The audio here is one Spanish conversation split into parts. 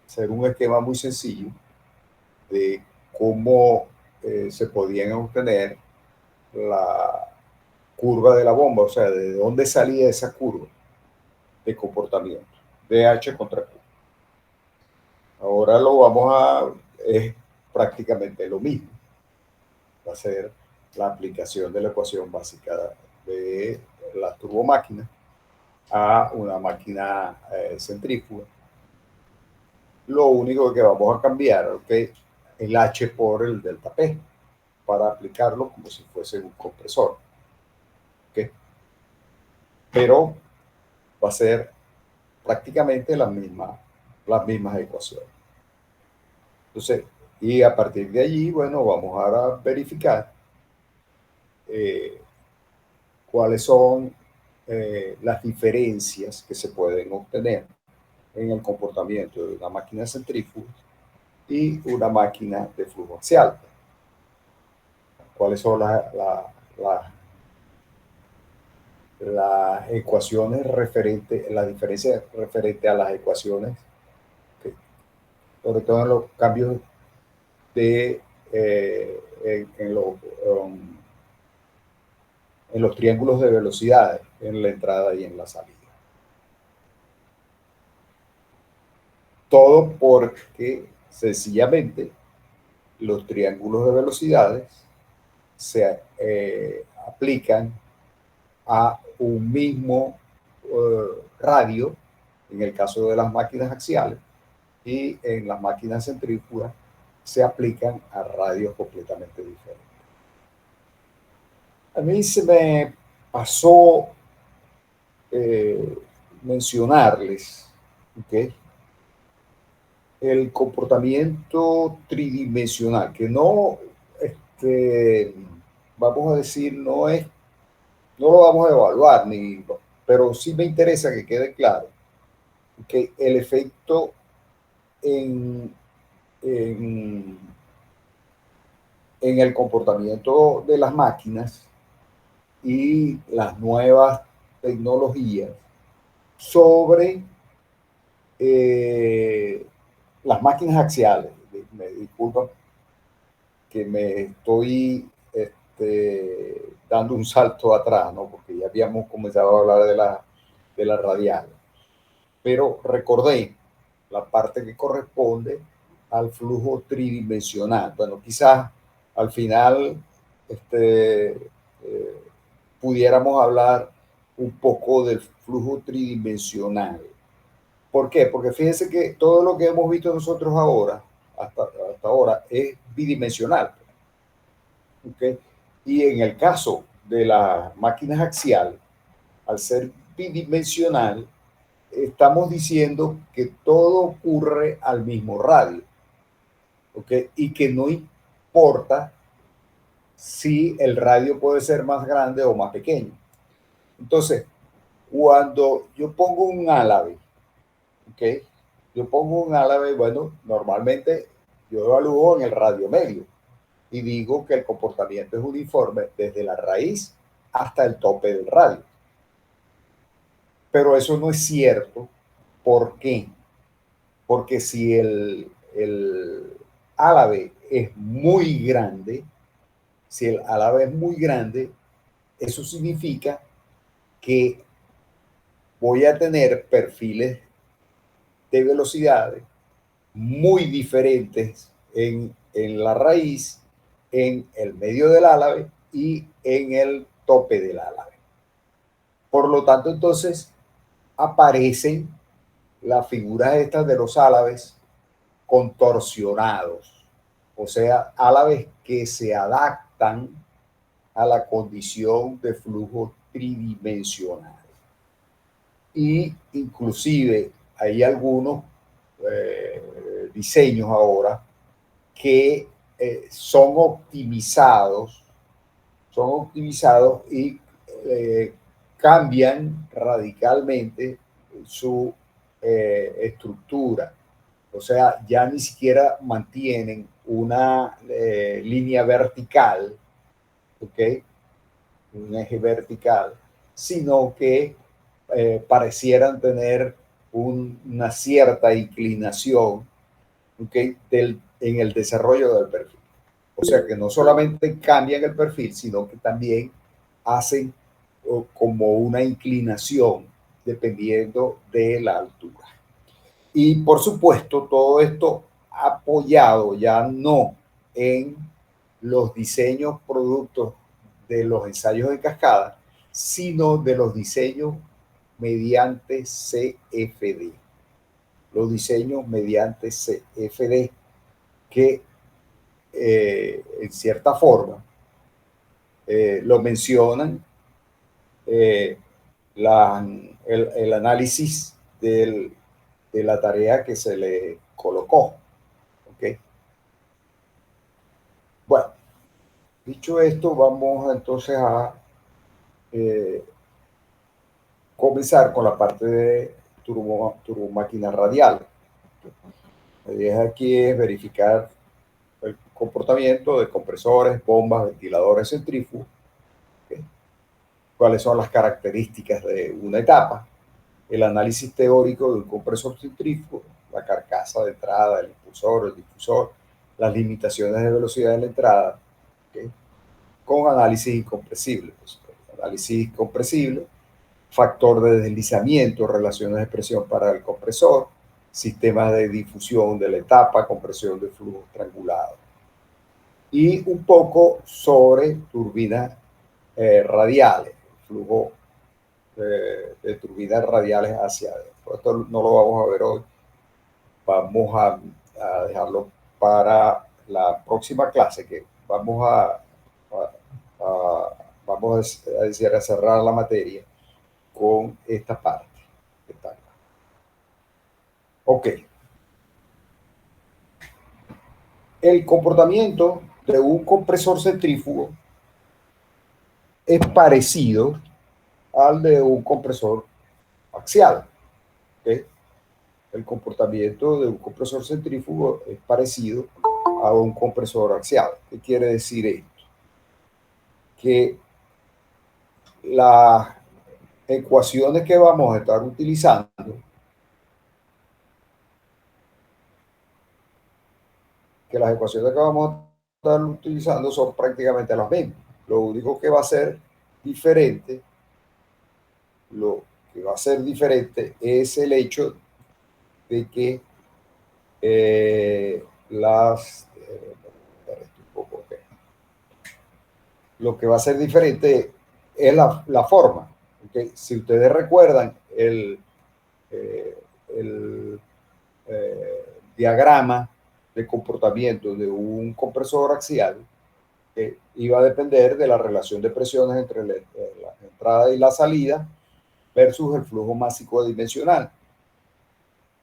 ser un esquema muy sencillo de cómo se podían obtener la curva de la bomba, o sea, de dónde salía esa curva de comportamiento, de H contra Q. Ahora lo vamos a, es prácticamente lo mismo, va a ser la aplicación de la ecuación básica de la turbomáquina a una máquina centrífuga. Lo único que vamos a cambiar, ¿ok? El H por el delta P para aplicarlo como si fuese un compresor. ¿Ok? Pero va a ser prácticamente las mismas ecuaciones. Entonces, y a partir de allí, bueno, vamos ahora a verificar cuáles son las diferencias que se pueden obtener en el comportamiento de una máquina centrífuga y una máquina de flujo axial. ¿Cuáles son las ecuaciones referentes, las diferencias referentes a las ecuaciones, que, sobre todo en los cambios de, en los triángulos de velocidades, en la entrada y en la salida? Todo porque sencillamente los triángulos de velocidades se aplican a un mismo radio, en el caso de las máquinas axiales, y en las máquinas centrífugas se aplican a radios completamente diferentes. A mí se me pasó mencionarles, ¿okay?, el comportamiento tridimensional, que no, vamos a decir, no lo vamos a evaluar, pero sí me interesa que quede claro que el efecto en, en, en el comportamiento de las máquinas y las nuevas tecnologías sobre las máquinas axiales. Me disculpan que me estoy dando un salto atrás, ¿no? Porque ya habíamos comenzado a hablar de la radial. Pero recordé la parte que corresponde al flujo tridimensional. Bueno, quizás al final pudiéramos hablar un poco del flujo tridimensional. ¿Por qué? Porque fíjense que todo lo que hemos visto nosotros ahora, hasta ahora, es bidimensional. ¿Okay? Y en el caso de las máquinas axiales, al ser bidimensional, estamos diciendo que todo ocurre al mismo radio, ¿okay? Y que no importa si el radio puede ser más grande o más pequeño. Entonces, cuando yo pongo un álave, ¿okay?, yo pongo un álave, bueno, normalmente yo evalúo en el radio medio y digo que el comportamiento es uniforme desde la raíz hasta el tope del radio. Pero eso no es cierto. ¿Por qué? Porque si el álave es muy grande, si el álave es muy grande, eso significa que voy a tener perfiles de velocidades muy diferentes en la raíz, en el medio del álave y en el tope del álave. Por lo tanto, entonces aparecen las figuras estas de los álaves contorsionados, o sea, álaves que se adaptan a la condición de flujo tridimensional. Y inclusive hay algunos diseños ahora que son optimizados y cambian radicalmente su estructura. O sea, ya ni siquiera mantienen una línea vertical, ¿ok?, un eje vertical, sino que parecieran tener una cierta inclinación, ¿okay? En el desarrollo del perfil. O sea que no solamente cambian el perfil, sino que también hacen como una inclinación dependiendo de la altura. Y por supuesto, todo esto apoyado ya no en los diseños productos de los ensayos de cascada, sino de los diseños mediante CFD. Los diseños mediante CFD que en cierta forma lo mencionan el análisis de la tarea que se le colocó. ¿Okay? Bueno, dicho esto, vamos entonces a comenzar con la parte de turbomáquinas radiales. La idea aquí es verificar el comportamiento de compresores, bombas, ventiladores, centrífugos, ¿okay? Cuáles son las características de una etapa, el análisis teórico de un compresor centrífugo, la carcasa de entrada, el impulsor, el difusor, las limitaciones de velocidad de la entrada, ¿okay? Con análisis incompresible. Pues, análisis compresible, factor de deslizamiento, relaciones de presión para el compresor, sistemas de difusión de la etapa, compresión de flujo estrangulado. Y un poco sobre turbinas radiales, flujo de turbinas radiales hacia adentro. Esto no lo vamos a ver hoy. Vamos a dejarlo para la próxima clase, que vamos a decir, a cerrar la materia con esta parte. Ok. El comportamiento de un compresor centrífugo es parecido al de un compresor axial. ¿Okay? El comportamiento de un compresor centrífugo es parecido a un compresor axial. ¿Qué quiere decir esto? Que las ecuaciones que vamos a estar utilizando son prácticamente las mismas. Lo único que va a ser diferente, es el hecho de que lo que va a ser diferente es la forma. ¿Okay? Si ustedes recuerdan el diagrama de comportamiento de un compresor axial, que iba a depender de la relación de presiones entre la entrada y la salida versus el flujo másico adimensional.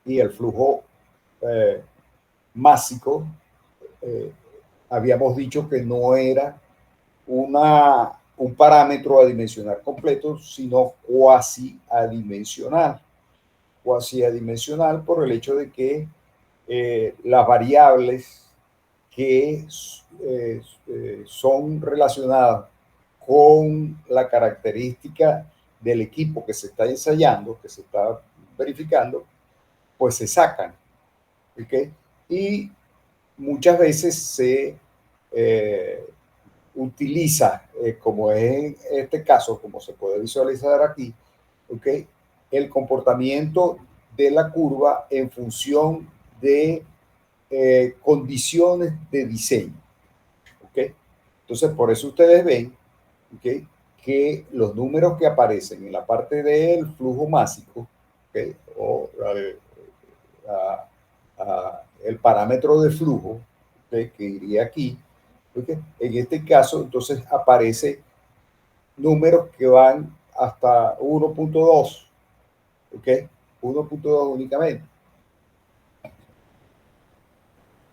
Y el flujo másico, habíamos dicho que no era un parámetro adimensional completo, sino cuasi adimensional. Cuasi adimensional por el hecho de que las variables que son relacionadas con la característica del equipo que se está ensayando, que se está verificando, pues se sacan. ¿Okay? Y muchas veces se utiliza, como es en este caso, como se puede visualizar aquí, ¿okay? El comportamiento de la curva en función de condiciones de diseño. ¿Okay? Entonces, por eso ustedes ven, ¿okay?, que los números que aparecen en la parte del flujo másico, ¿okay?, o el parámetro de flujo, ¿okay?, que iría aquí, ¿okay?, en este caso, entonces aparece números que van hasta 1.2, ¿ok? 1.2 únicamente.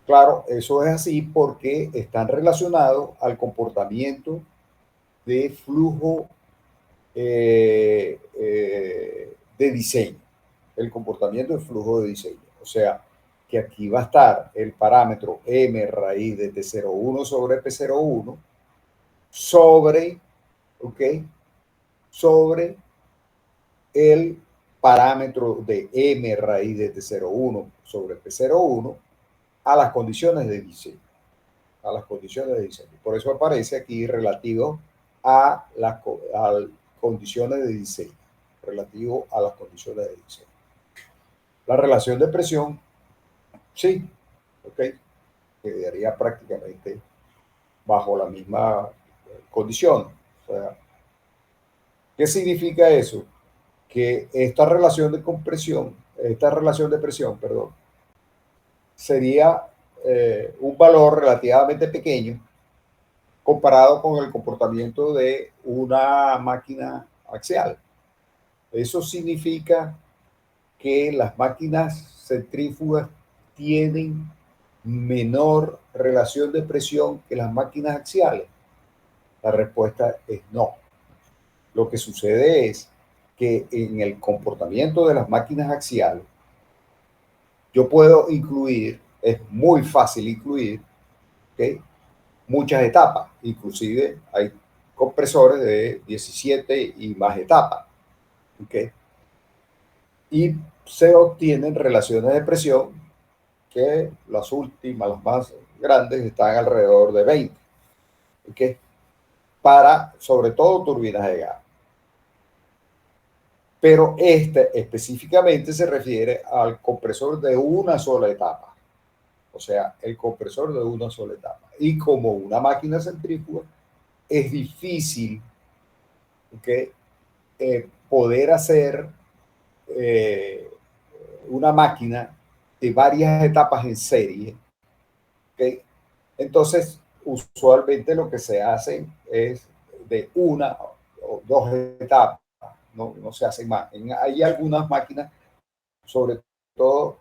Claro, eso es así porque están relacionados al comportamiento de flujo de diseño, el comportamiento de flujo de diseño. O sea, que aquí va a estar el parámetro m raíz de T01 sobre P01 sobre, ¿ok?, sobre el parámetro de m raíz de T01 sobre P01 a las condiciones de diseño. A las condiciones de diseño. Por eso aparece aquí relativo a las condiciones de diseño. Relativo a las condiciones de diseño. La relación de presión, sí, ok, quedaría prácticamente bajo la misma condición. O sea, ¿qué significa eso? Que esta relación de compresión, esta relación de presión, perdón, sería un valor relativamente pequeño comparado con el comportamiento de una máquina axial. Eso significa que las máquinas centrífugas tienen menor relación de presión que las máquinas axiales. La respuesta es no. Lo que sucede es que en el comportamiento de las máquinas axiales, yo puedo incluir, es muy fácil incluir, ¿okay?, muchas etapas. Inclusive hay compresores de 17 y más etapas. ¿Okay? Y se obtienen relaciones de presión que las últimas, las más grandes, están alrededor de 20. ¿Okay? Para, sobre todo, turbinas de gas. Pero este específicamente se refiere al compresor de una sola etapa. O sea, el compresor de una sola etapa. Y como una máquina centrífuga, es difícil, ¿okay?, poder hacer una máquina de varias etapas en serie. ¿Okay? Entonces, usualmente lo que se hace es de una o dos etapas, no se hacen más. Hay algunas máquinas, sobre todo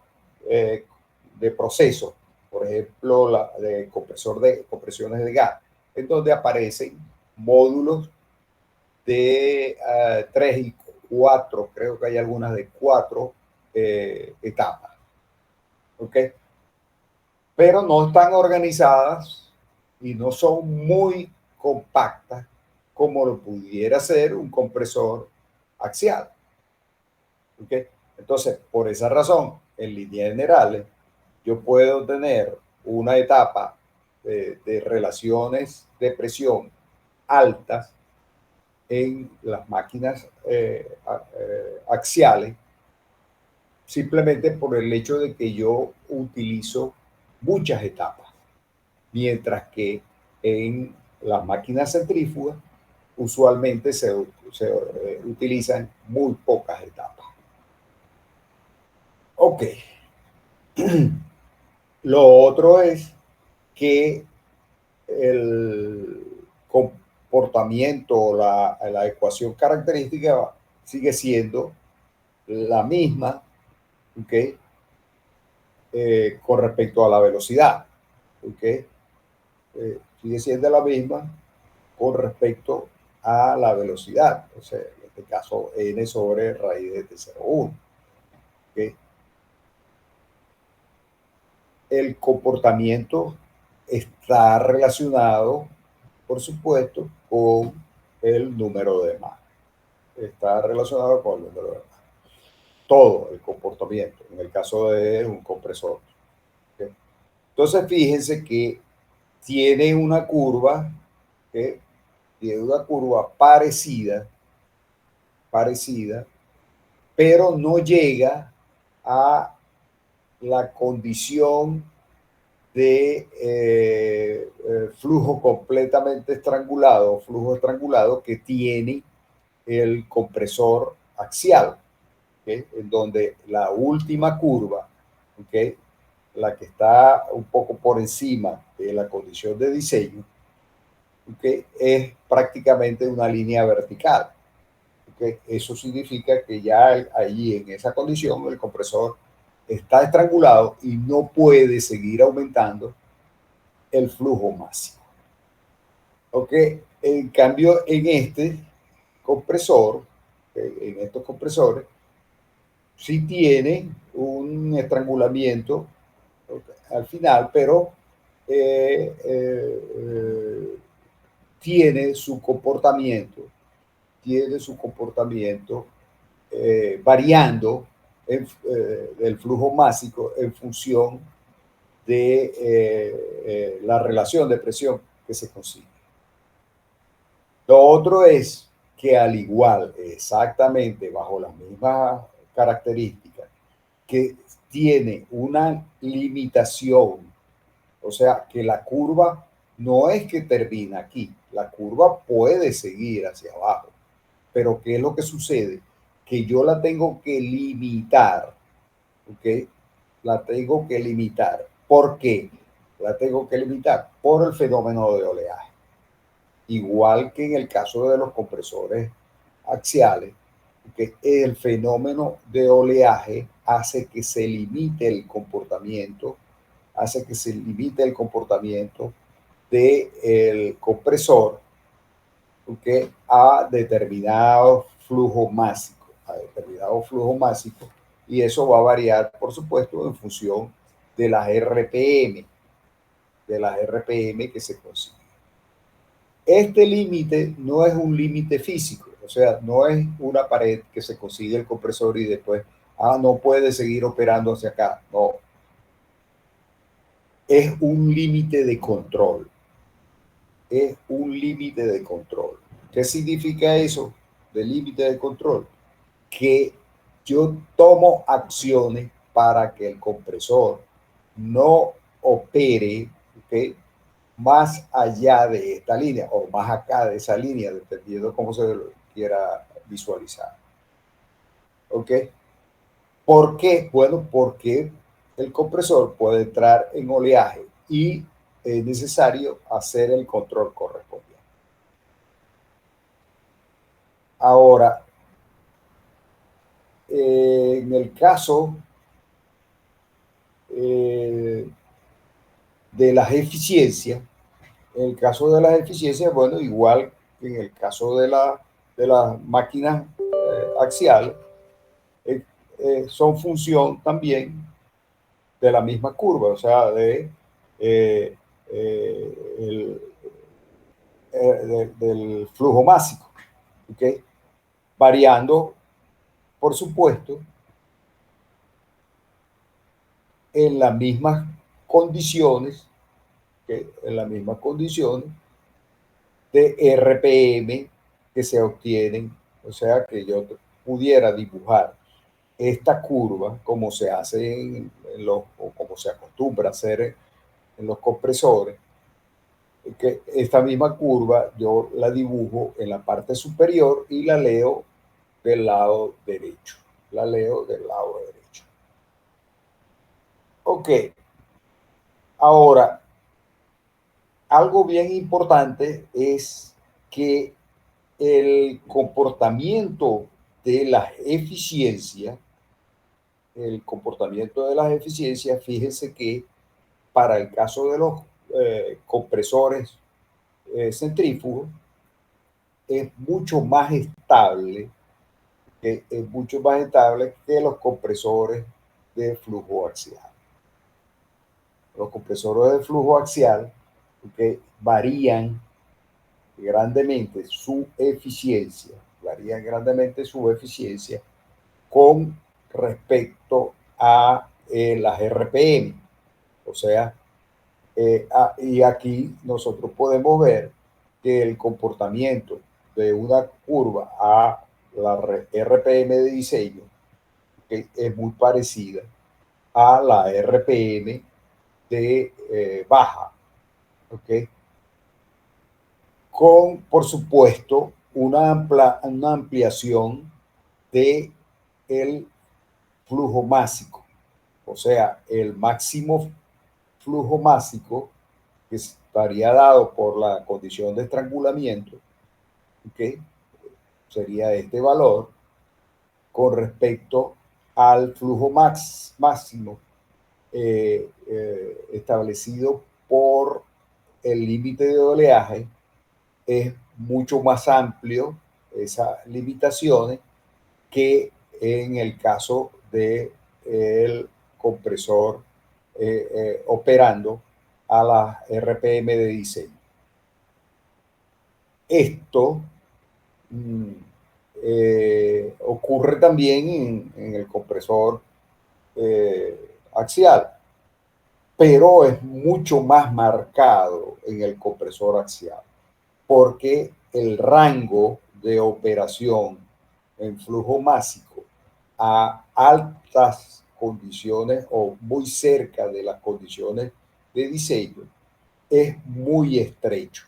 de proceso, por ejemplo, la de compresiones de gas, en donde aparecen módulos de 3 y 4, creo que hay algunas de 4 etapas. ¿Ok? Pero no están organizadas y no son muy compactas como lo pudiera ser un compresor axial. ¿Ok? Entonces, por esa razón, en líneas generales, yo puedo tener una etapa de relaciones de presión altas en las máquinas axiales, simplemente por el hecho de que yo utilizo muchas etapas, mientras que en las máquinas centrífugas usualmente se utilizan muy pocas etapas. Ok. Lo otro es que el comportamiento, la ecuación característica sigue siendo la misma, ¿okay?, con respecto a la velocidad. ¿Okay? Sigue siendo la misma con respecto a la velocidad, o sea, en este caso n sobre raíz de T01. ¿Okay? El comportamiento está relacionado, por supuesto, con el número de Mach. Está relacionado con el número de Mach. Todo el comportamiento, en el caso de un compresor. ¿Okay? Entonces, fíjense que tiene una curva, ¿okay?, tiene una curva parecida, pero no llega a la condición de flujo completamente estrangulado, flujo estrangulado que tiene el compresor axial, ¿okay?, en donde la última curva, ¿okay?, la que está un poco por encima de la condición de diseño, ¿okay?, es prácticamente una línea vertical. ¿Okay? Eso significa que ya allí en esa condición el compresor está estrangulado y no puede seguir aumentando el flujo máximo. ¿Ok? En cambio, en este compresor, en estos compresores, sí tiene un estrangulamiento, ¿okay?, al final, pero tiene su comportamiento variando el flujo másico en función de la relación de presión que se consigue. Lo otro es que al igual, exactamente bajo las mismas características, que tiene una limitación, o sea, que la curva no es que termina aquí, la curva puede seguir hacia abajo, pero ¿qué es lo que sucede? Que yo la tengo que limitar, ¿ok? La tengo que limitar. ¿Por qué? La tengo que limitar por el fenómeno de oleaje. Igual que en el caso de los compresores axiales, que el fenómeno de oleaje hace que se limite el comportamiento, hace que se limite el comportamiento del compresor, ¿okay? A determinado flujo másico, y eso va a variar, por supuesto, en función de las RPM, que se consiguen. Este límite no es un límite físico, o sea, no es una pared que se consigue el compresor y después, no puede seguir operando hacia acá. No, es un límite de control. Es un límite de control. ¿Qué significa eso de límite de control? Que yo tomo acciones para que el compresor no opere, ¿okay? Más allá de esta línea o más acá de esa línea, dependiendo de cómo se lo quiera visualizar. ¿Ok? ¿Por qué? Bueno, porque el compresor puede entrar en oleaje y es necesario hacer el control correspondiente. Ahora, en el caso de las eficiencias, bueno, igual que en el caso de las máquinas axiales, son función también de la misma curva, o sea, eh, el, del flujo másico, ¿okay? Variando, por supuesto, en las mismas condiciones, ¿okay? En las mismas condiciones de RPM que se obtienen, o sea, que yo pudiera dibujar esta curva como se hace o como se acostumbra a hacer en los compresores, que esta misma curva yo la dibujo en la parte superior y la leo del lado derecho. La leo del lado derecho. Ok, ahora, algo bien importante es que el comportamiento de las eficiencias, fíjense que para el caso de los compresores centrífugos, es mucho más estable, que los compresores de flujo axial. Los compresores de flujo axial, que varían grandemente su eficiencia, con respecto a las RPM. O sea, y aquí nosotros podemos ver que el comportamiento de una curva a la RPM de diseño, que es muy parecida a la RPM de baja, ¿ok? Con, por supuesto, una ampliación de el flujo másico, o sea, el máximo flujo másico que estaría dado por la condición de estrangulamiento, ¿okay? Sería este valor con respecto al flujo máximo establecido por el límite de oleaje. Es mucho más amplio esas limitaciones que en el caso de el compresor operando a las RPM de diseño. Esto ocurre también en el compresor axial, pero es mucho más marcado en el compresor axial, porque el rango de operación en flujo másico a altas condiciones o muy cerca de las condiciones de diseño es muy estrecho.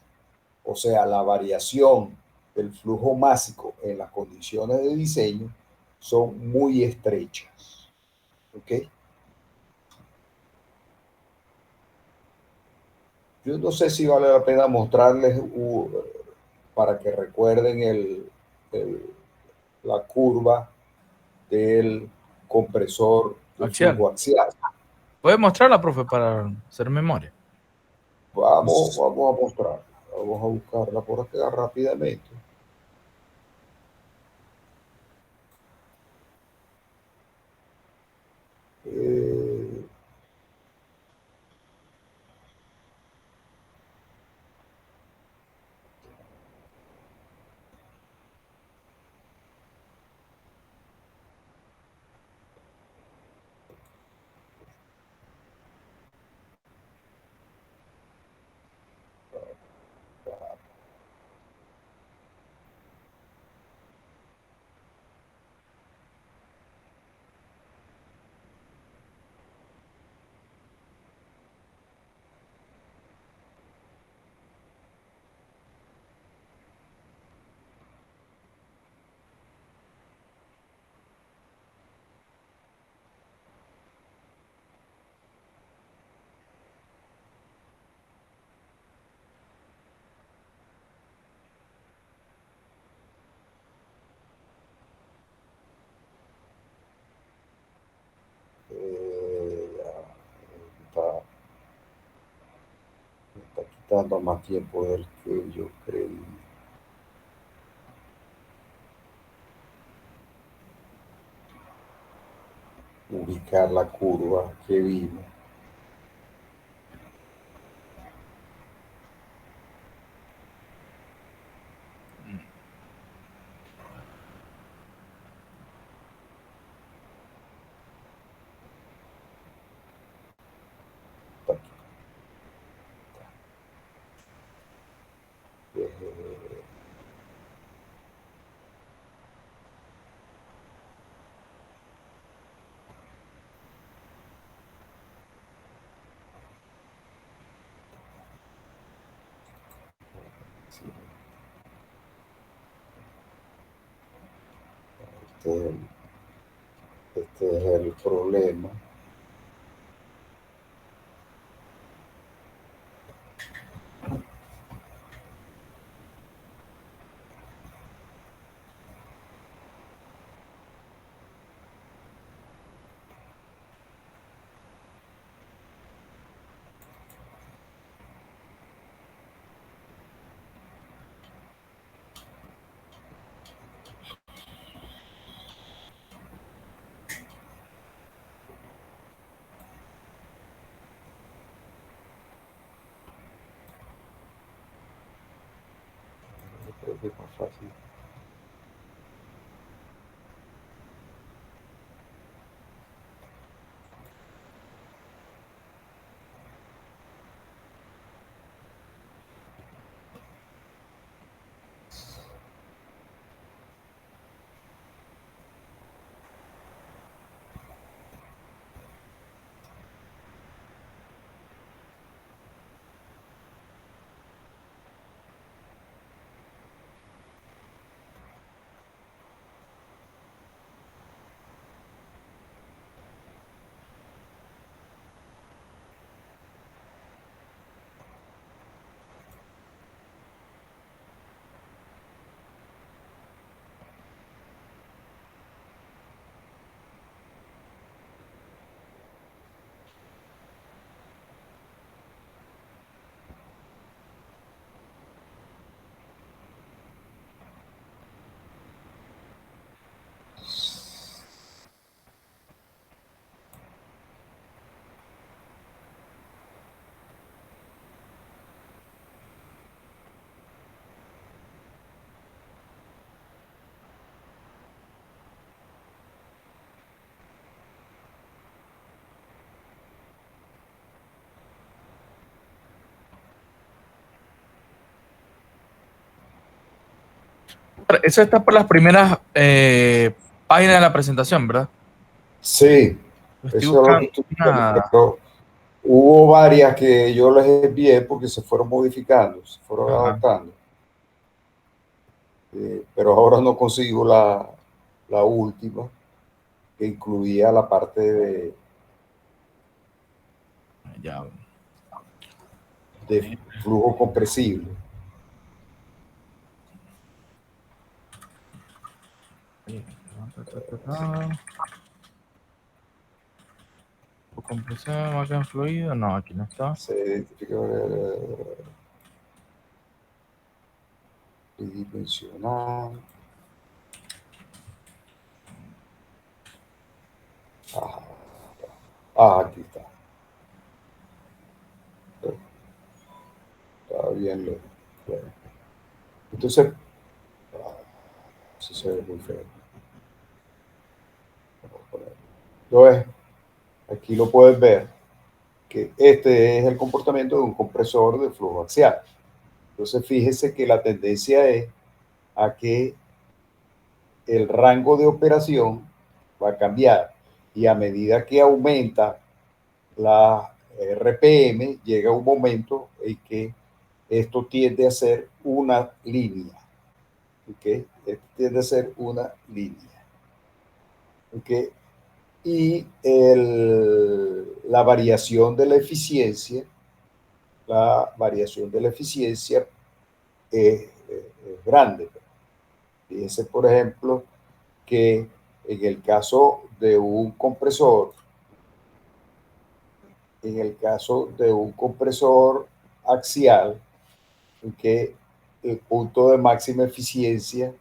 O sea, la variación del flujo másico en las condiciones de diseño son muy estrechas. ¿Ok? Yo no sé si vale la pena mostrarles para que recuerden el, la curva del compresor de Axial. flujo axial. ¿Puede mostrarla, profe, para hacer memoria? Vamos a mostrar. Vamos a buscarla por acá rápidamente. Eh, está, está quitando más tiempo del que yo creí. Ubicar la curva que vimos. Está aquí. Sí, este, es este es el problema. Yo creo que es más fácil. Eso está por las primeras páginas de la presentación, ¿verdad? Sí, Estoy eso es lo que buscando estoy viendo, una... pero hubo varias que yo les envié porque se fueron modificando, se fueron Ajá, adaptando. Pero ahora no consigo la última, que incluía la parte ya. de flujo compresible. Compresión, máquina fluido. No, aquí no está. Se identifica tridimensional. Aquí está. Está bien lejos. Bueno. Entonces, eso se ve muy feo. Entonces, aquí lo puedes ver, que este es el comportamiento de un compresor de flujo axial. Entonces, fíjese que la tendencia es a que el rango de operación va a cambiar y a medida que aumenta la RPM, llega un momento en que esto tiende a ser una línea. ¿Okay? Esto tiende a ser una línea. ¿Okay? Y la variación de la eficiencia es grande. Fíjense, por ejemplo, que en el caso de un compresor, axial, que el punto de máxima eficiencia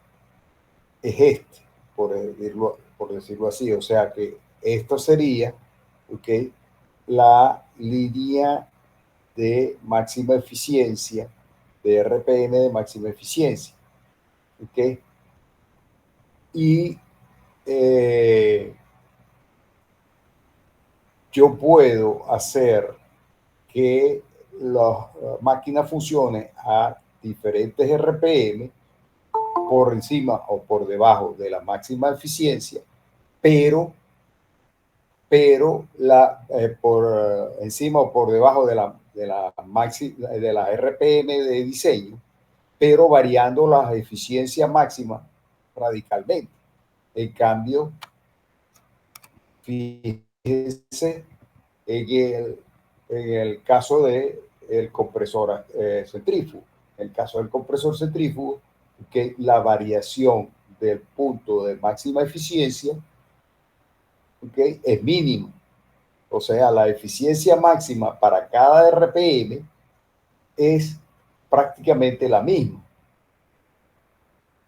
es este, por decirlo así. O sea que esto sería, ¿okay?, la línea de máxima eficiencia, de RPM de máxima eficiencia. ¿Okay? Y yo puedo hacer que la máquina funcione a diferentes RPM por encima o por debajo de la máxima eficiencia, pero por encima o por debajo de la RPM de diseño, pero variando la eficiencia máxima radicalmente. En cambio, fíjense en el caso del compresor centrífugo. En el caso del compresor centrífugo, que la variación del punto de máxima eficiencia, ¿okay?, es mínima. O sea, la eficiencia máxima para cada RPM es prácticamente la misma,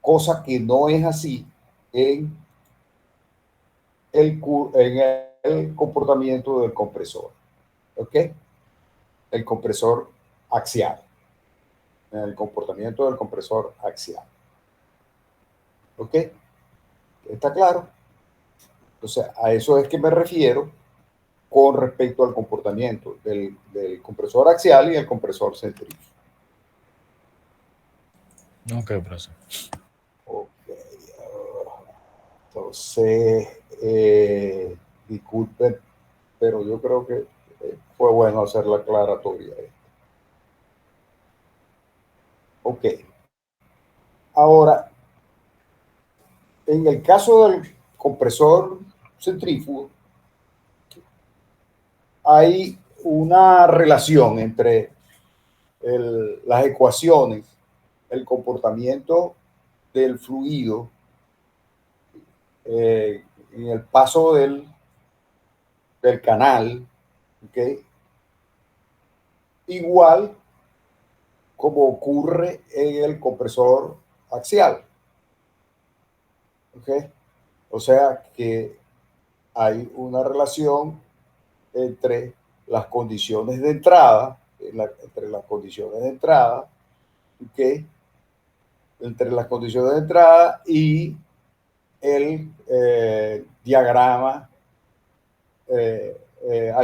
cosa que no es así en el comportamiento del compresor. ¿Ok? El compresor axial. En el comportamiento del compresor axial. ¿Ok? ¿Está claro? Entonces, a eso es que me refiero con respecto al comportamiento del compresor axial y el compresor centrífugo. Ok, profesor. Ok. Entonces, disculpen, pero yo creo que fue bueno hacer la aclaratoria. Ok. Ahora, en el caso del compresor centrífugo, hay una relación entre las ecuaciones, el comportamiento del fluido en el paso del canal, ¿okay?, igual como ocurre en el compresor axial. ¿Okay? O sea que hay una relación entre las condiciones de entrada, ¿okay?, entre las condiciones de entrada y el diagrama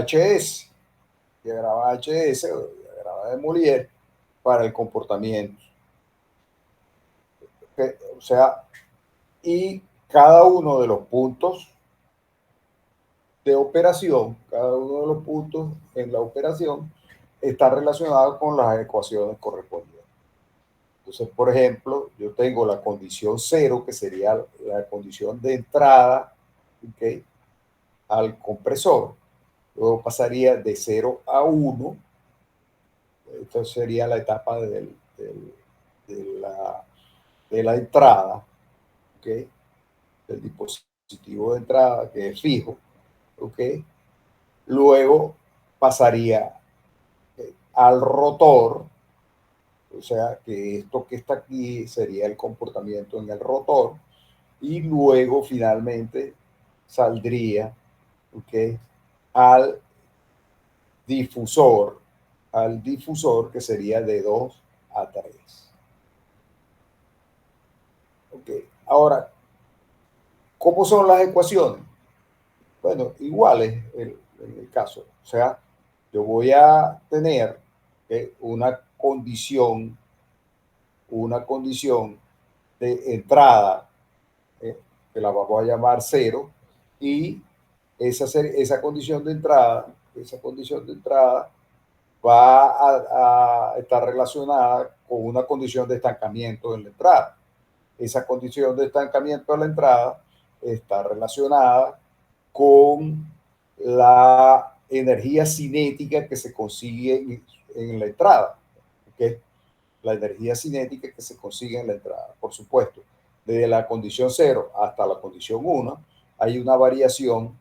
HS, diagrama HS o diagrama de Molière para el comportamiento. o sea, y cada uno de los puntos de operación, cada uno de los puntos en la operación está relacionado con las ecuaciones correspondientes. Entonces, por ejemplo, yo tengo la condición 0, que sería la condición de entrada, ¿okay?, al compresor. Luego pasaría de 0 a 1. Esto sería la etapa de la entrada, ¿okay?, del dispositivo de entrada, que es fijo, ¿ok? Luego pasaría al rotor, o sea que esto que está aquí sería el comportamiento en el rotor, y luego finalmente saldría, ¿ok?, al difusor, que sería de 2 a 3. ¿Ok? Ahora, ¿cómo son las ecuaciones? Bueno, iguales en el caso. O sea, yo voy a tener una condición de entrada, que la vamos a llamar 0, y esa condición de entrada, va a estar relacionada con una condición de estancamiento en la entrada. Esa condición de estancamiento en la entrada está relacionada con la energía cinética que se consigue en la entrada. ¿Okay? La energía cinética que se consigue en la entrada. Por supuesto, desde la condición 0 hasta la condición 1 hay una variación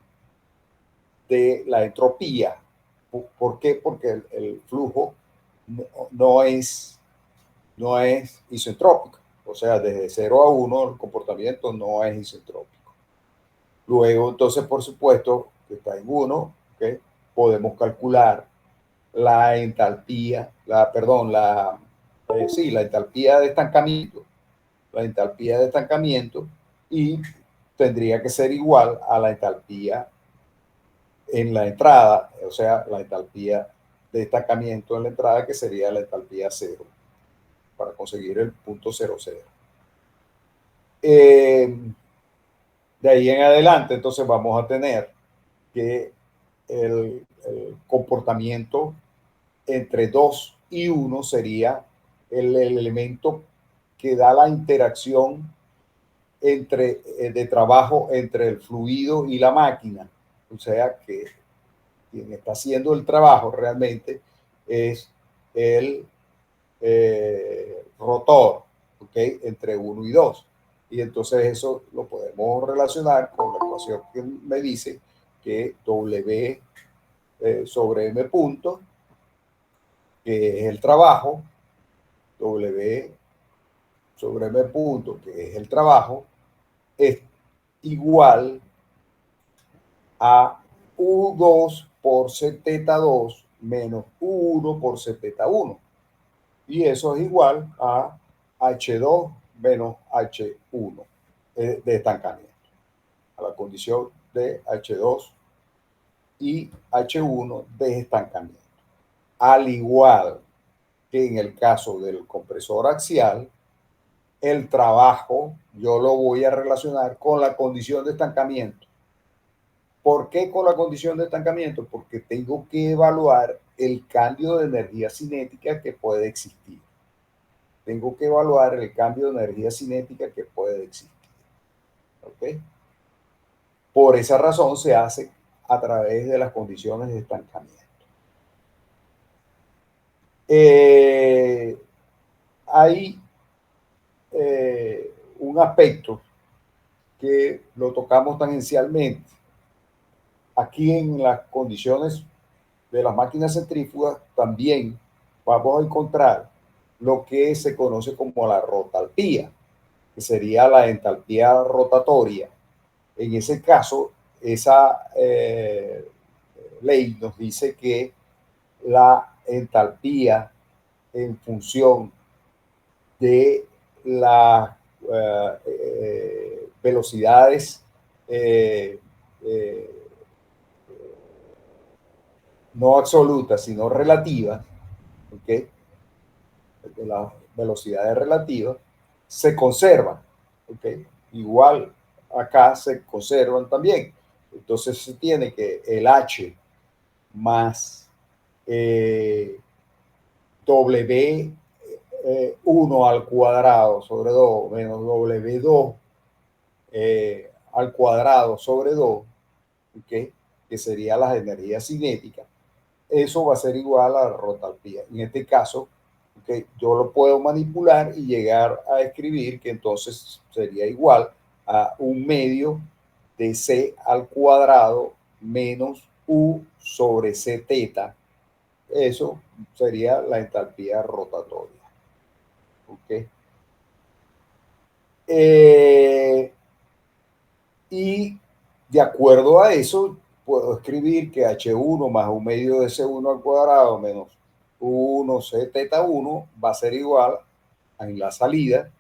de la entropía. ¿Por qué? Porque el flujo no es isentrópico. O sea, desde 0 a 1 el comportamiento no es isentrópico. Luego, entonces, por supuesto, que está en 1, ¿okay?, podemos calcular la entalpía, la entalpía de estancamiento, y tendría que ser igual a la entalpía en la entrada, o sea, la entalpía de estancamiento en la entrada, que sería la entalpía 0, para conseguir el punto 00. De ahí en adelante, entonces vamos a tener que el comportamiento entre 2 y 1 sería el elemento que da la interacción de trabajo entre el fluido y la máquina. O sea que quien está haciendo el trabajo realmente es el rotor, ¿ok?, entre 1 y 2. Y entonces eso lo podemos relacionar con la ecuación que me dice que W sobre M punto, que es el trabajo, W sobre M punto, que es el trabajo, es igual a U2 por Z2 menos U1 por Z1. Y eso es igual a H2 menos H1 de estancamiento, a la condición de H2 y H1 de estancamiento. Al igual que en el caso del compresor axial, el trabajo yo lo voy a relacionar con la condición de estancamiento. ¿Por qué con la condición de estancamiento? Porque tengo que evaluar el cambio de energía cinética que puede existir. Tengo que evaluar el cambio de energía cinética que puede existir. ¿Ok? Por esa razón se hace a través de las condiciones de estancamiento. Hay un aspecto que lo tocamos tangencialmente. Aquí en las condiciones de las máquinas centrífugas también vamos a encontrar lo que se conoce como la rotalpía, que sería la entalpía rotatoria. En ese caso, esa ley nos dice que la entalpía en función de las velocidades no absolutas, sino relativas, ¿okay?, de las velocidades relativas, se conservan, ¿ok? Igual acá se conservan también. Entonces se tiene que el H más W1 al cuadrado sobre 2 menos W2 al cuadrado sobre 2, ¿okay? Que sería las energías cinéticas. Eso va a ser igual a la rotalpía. En este caso, ¿okay? Yo lo puedo manipular y llegar a escribir que entonces sería igual a 1/2 de C al cuadrado menos U sobre C teta. Eso sería la entalpía rotatoria. ¿Okay? Y de acuerdo a eso, puedo escribir que H1 más 1/2 de C1 al cuadrado menos 1 C teta 1 va a ser igual en la salida,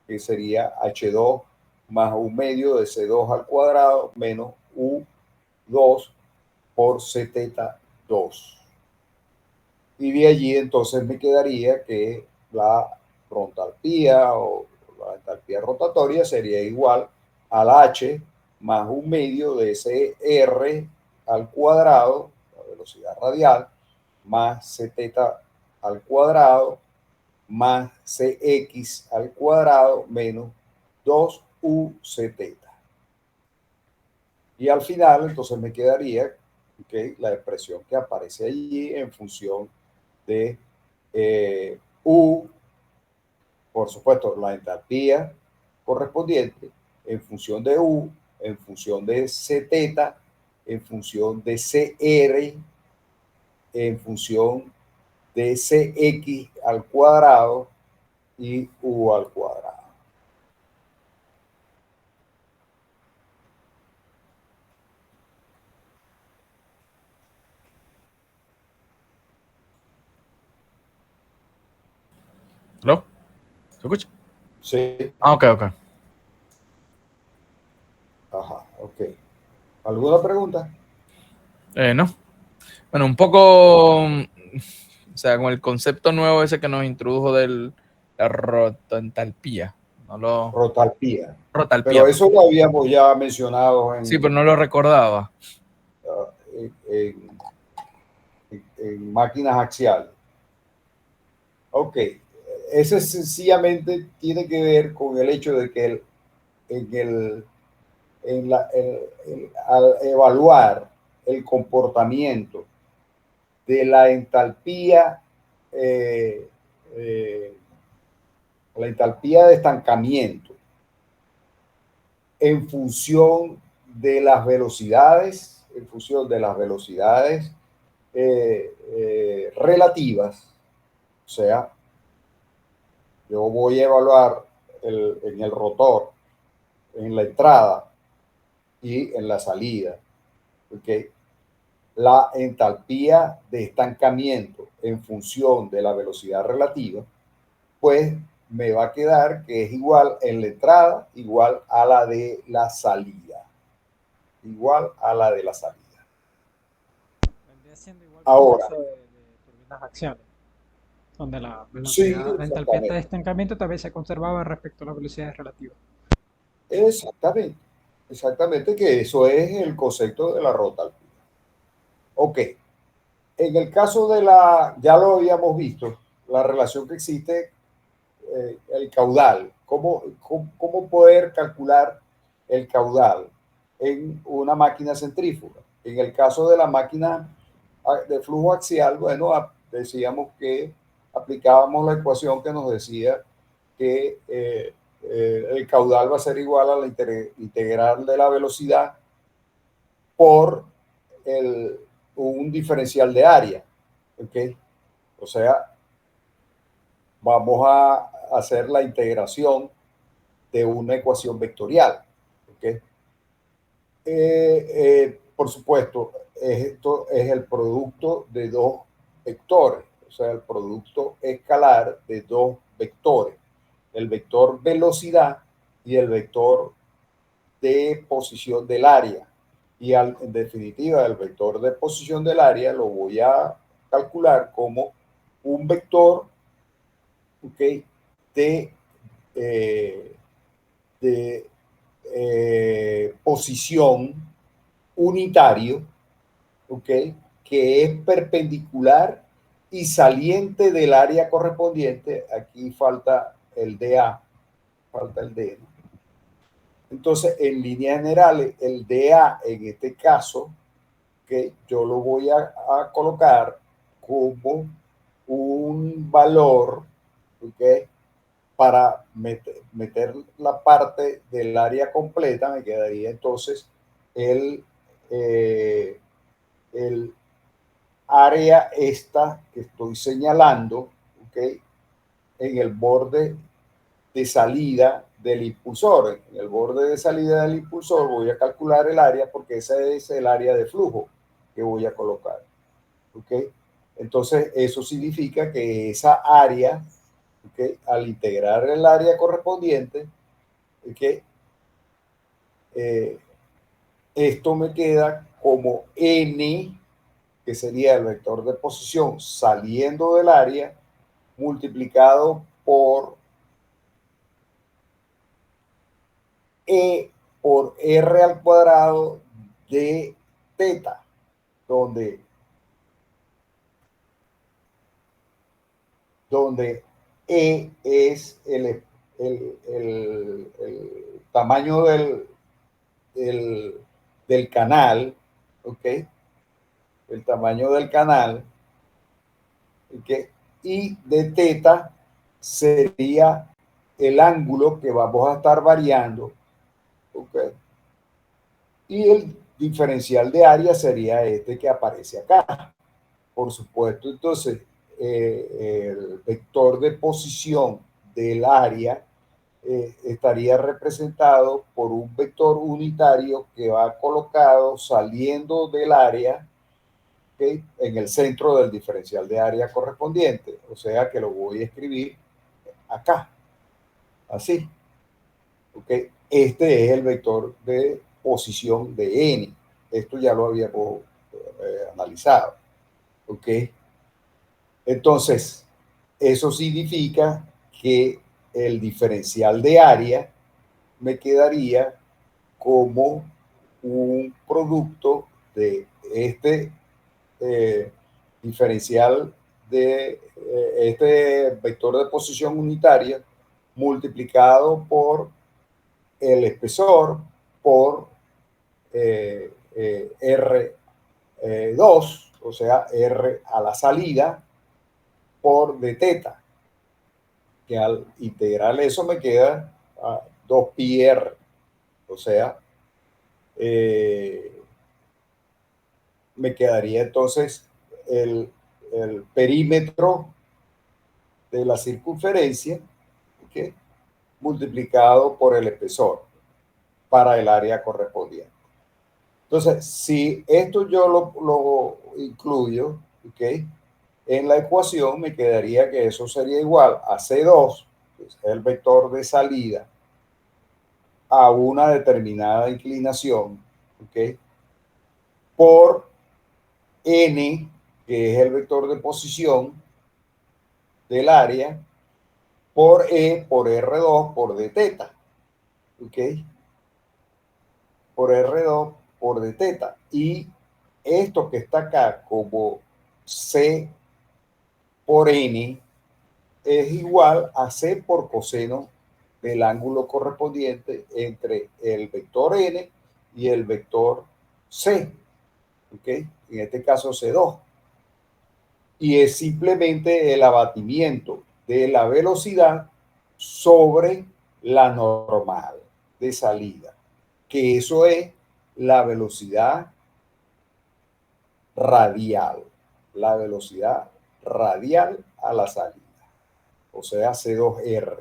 que sería H2 más 1/2 de C2 al cuadrado menos U2 por C teta 2. Y de allí entonces me quedaría que la rontalpía o la entalpía rotatoria sería igual al H más 1/2 de CR al cuadrado, la velocidad radial, más C teta al cuadrado, más Cx al cuadrado, menos 2UC teta. Y al final, entonces me quedaría la expresión que aparece allí en función de U, por supuesto, la entalpía correspondiente en función de U, en función de C teta, en función de CR, en función de CX al cuadrado y U al cuadrado. ¿Aló? ¿Se escucha? Sí. Ah, ok. Ajá, ok. ¿Alguna pregunta? No. Bueno, un poco, o sea, con el concepto nuevo ese que nos introdujo de la rotoentalpía. No lo... Rotalpía. Rotalpía, Pero pues. eso lo habíamos ya mencionado Sí, pero no lo recordaba. en, en máquinas axiales. Ok, ese sencillamente tiene que ver con el hecho de que al evaluar el comportamiento de eh, eh, la entalpía de estancamiento en función de las velocidades, relativas, o sea, yo voy a evaluar en el rotor, en la entrada y en la salida, ¿okay? La entalpía de estancamiento en función de la velocidad relativa, pues me va a quedar que es igual en la entrada, igual a la de la salida. Igual a la de la salida. Vendría siendo igual que el Ahora, caso de turbinas axiales, donde la sí, velocidad, la entalpía de exactamente. estancamiento también se conservaba respecto a las velocidades relativas. Exactamente. Exactamente, que eso es el concepto de la rotalpía. Ok. En el caso de ya lo habíamos visto, la relación que existe, el caudal, cómo poder calcular el caudal en una máquina centrífuga. En el caso de la máquina de flujo axial, bueno, decíamos que aplicábamos la ecuación que nos decía que el caudal va a ser igual a la integral de la velocidad por un diferencial de área. ¿Okay? O sea, vamos a hacer la integración de una ecuación vectorial. ¿Okay? Por supuesto, esto es el producto de dos vectores, o sea, el producto escalar de dos vectores, el vector velocidad y el vector de posición del área. Y en definitiva, el vector de posición del área lo voy a calcular como un vector, ¿okay? De de posición unitario, ¿ok? Que es perpendicular y saliente del área correspondiente. Aquí falta el DA, falta el D. Entonces, en líneas generales, el DA en este caso, que yo lo voy a colocar como un valor, ¿ok? Para meter la parte del área completa, me quedaría entonces el, el área esta que estoy señalando, ¿ok? En el borde de salida del impulsor. En el borde de salida del impulsor voy a calcular el área porque ese es el área de flujo que voy a colocar. ¿Ok? Entonces, eso significa que esa área, ¿ok? Al integrar el área correspondiente, ¿ok? Esto me queda como n, que sería el vector de posición saliendo del área, multiplicado por E por R al cuadrado de teta, donde E es el tamaño del canal, ¿ok? El tamaño del canal, ¿ok? Y de teta sería el ángulo que vamos a estar variando, ¿ok? Y el diferencial de área sería este que aparece acá. Por supuesto, entonces, el vector de posición del área estaría representado por un vector unitario que va colocado saliendo del área, ¿okay? En el centro del diferencial de área correspondiente. O sea que lo voy a escribir acá, así. ¿Okay? Este es el vector de posición de n. Esto ya lo habíamos analizado. ¿Ok? Entonces, eso significa que el diferencial de área me quedaría como un producto de este diferencial de este vector de posición unitaria multiplicado por el espesor por R2, o sea, R a la salida por de teta, que al integrar eso me queda 2πr, o sea, me quedaría entonces el perímetro de la circunferencia, ¿okay? Multiplicado por el espesor para el área correspondiente. Entonces, si esto yo lo incluyo, ¿ok? En la ecuación me quedaría que eso sería igual a C2, que es el vector de salida, a una determinada inclinación, ¿ok? Por N, que es el vector de posición del área, por E, por R2, por d teta, ¿ok? Por R2, por d teta. Y esto que está acá como C por N es igual a C por coseno del ángulo correspondiente entre el vector N y el vector C, ¿ok? En este caso C2. Y es simplemente el abatimiento de la velocidad sobre la normal de salida, que eso es la velocidad radial, la velocidad radial a la salida, o sea, C2R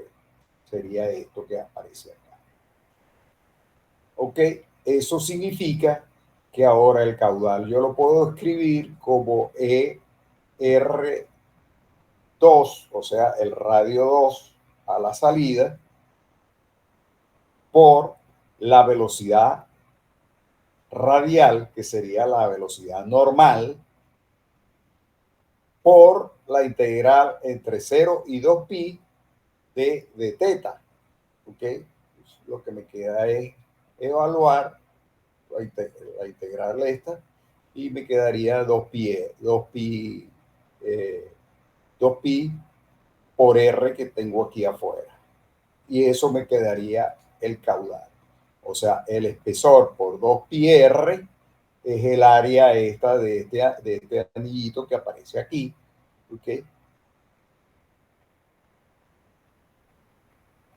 sería esto que aparece acá. Ok, eso significa que ahora el caudal yo lo puedo escribir como ER2, o sea, el radio 2 a la salida, por la velocidad radial, que sería la velocidad normal, por la integral entre 0 y 2pi de teta, ¿ok? Pues lo que me queda es evaluar, a integrarle esta, y me quedaría 2pi, 2pi por R que tengo aquí afuera. Y eso me quedaría el caudal. O sea, el espesor por 2pi R es el área esta de este anillito que aparece aquí, ¿ok?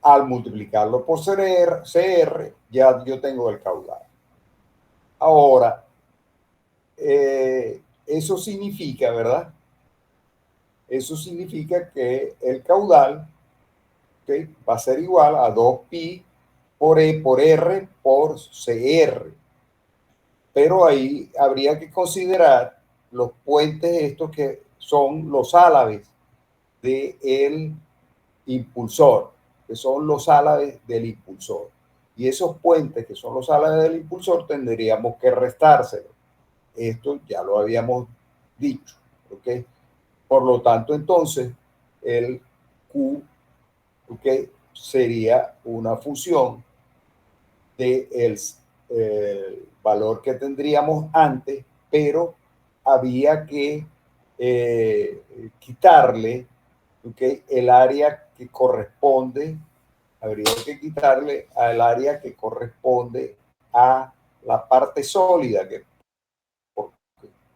Al multiplicarlo por CR, ya yo tengo el caudal. Ahora, eso significa, ¿verdad? Eso significa que el caudal, ¿okay?, va a ser igual a 2pi por R por CR. Pero ahí habría que considerar los puentes estos que son los álabes del impulsor, que son los álabes del impulsor. Y esos puentes que son los álabes del impulsor tendríamos que restárselos. Esto ya lo habíamos dicho, ¿ok? Por lo tanto, entonces, el Q, ¿ok?, sería una función del valor que tendríamos antes, pero había que quitarle, ¿okay?, el área que corresponde, habría que quitarle al área que corresponde a la parte sólida,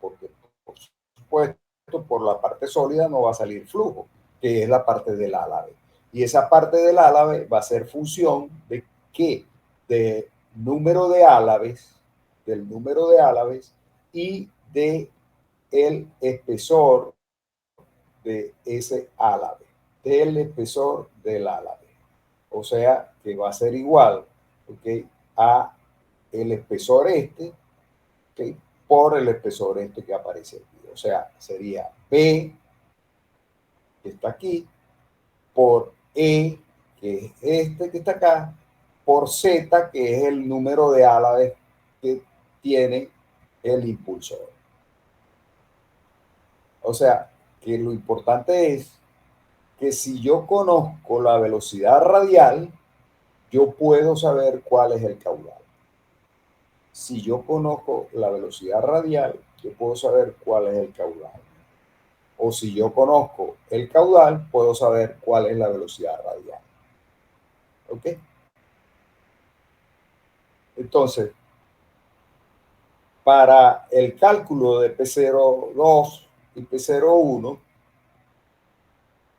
porque por supuesto por la parte sólida no va a salir flujo, que es la parte del álave. Y esa parte del álave va a ser función de qué, de número de álaves, del número de álaves y de el espesor de ese álave, del espesor del álave. O sea, que va a ser igual, ¿okay?, a el espesor este, ¿okay?, por el espesor este que aparece aquí. O sea, sería B, que está aquí, por E, que es este que está acá, por Z, que es el número de álaves que tiene el impulsor. O sea, que lo importante es que si yo conozco la velocidad radial, yo puedo saber cuál es el caudal. Si yo conozco la velocidad radial, yo puedo saber cuál es el caudal. O si yo conozco el caudal, puedo saber cuál es la velocidad radial. ¿Ok? Entonces, para el cálculo de P02 y P01,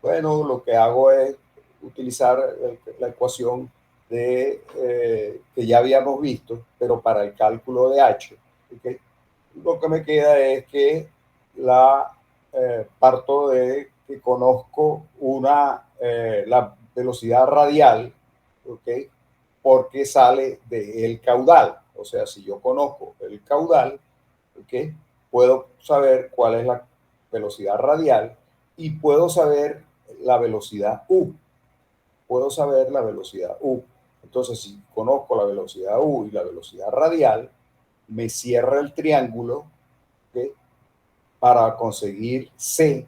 bueno, lo que hago es utilizar la ecuación que ya habíamos visto, pero para el cálculo de H. ¿Okay? Lo que me queda es que parto de que conozco la velocidad radial, ¿ok?, porque sale del caudal. O sea, si yo conozco el caudal, ¿ok?, puedo saber cuál es la velocidad radial y puedo saber la velocidad U. Puedo saber la velocidad U. Entonces, si conozco la velocidad U y la velocidad radial, me cierra el triángulo, ¿okay?, para conseguir C,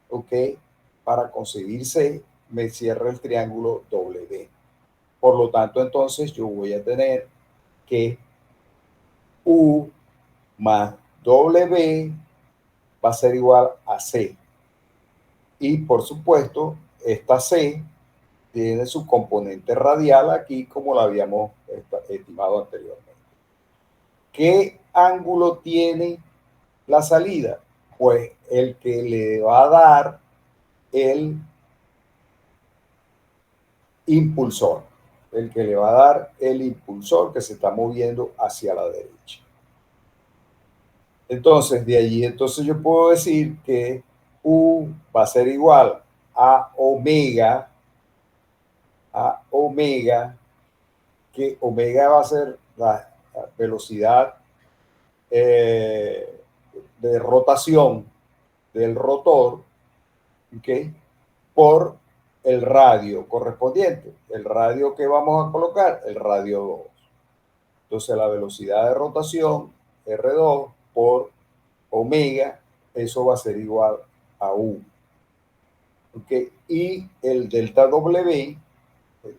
¿ok? Para conseguir C, me cierra el triángulo W. Por lo tanto, entonces yo voy a tener que U más W va a ser igual a C. Y por supuesto, esta C tiene su componente radial aquí, como lo habíamos estimado anteriormente. ¿Qué ángulo tiene la salida? Pues el que le va a dar el impulsor, el que le va a dar el impulsor que se está moviendo hacia la derecha. Entonces, de allí, entonces yo puedo decir que U va a ser igual a omega, que omega va a ser la velocidad de rotación del rotor, ¿ok?, por el radio correspondiente. El radio que vamos a colocar, el radio 2. Entonces la velocidad de rotación, R2 por omega, eso va a ser igual a U. ¿Ok? Y el delta W,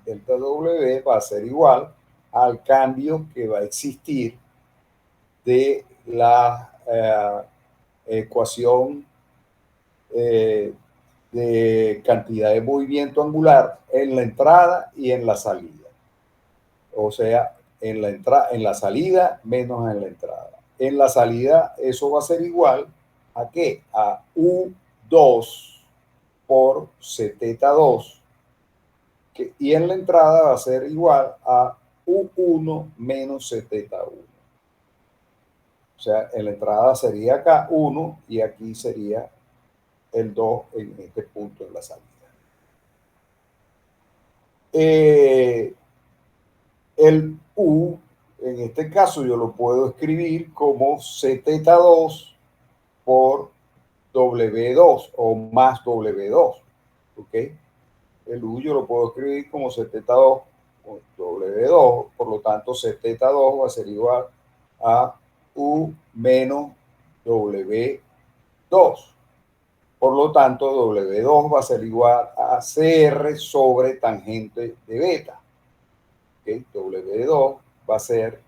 delta W va a ser igual al cambio que va a existir de la ecuación de cantidad de movimiento angular en la entrada y en la salida. O sea, en la salida menos en la entrada. En la salida eso va a ser igual a ¿qué? A U2 por Zeta2. Y en la entrada va a ser igual a U1 menos Zeta1. O sea, en la entrada sería acá 1 y aquí sería el 2 en este punto en la salida. El U, en este caso, yo lo puedo escribir como Zeta2 por W2 o más W2. ¿Ok? El U yo lo puedo escribir como Zeta2 por W2. Por lo tanto, Zeta2 va a ser igual a U menos W2. Por lo tanto, W2 va a ser igual a CR sobre tangente de beta. ¿Okay? W2 va a ser,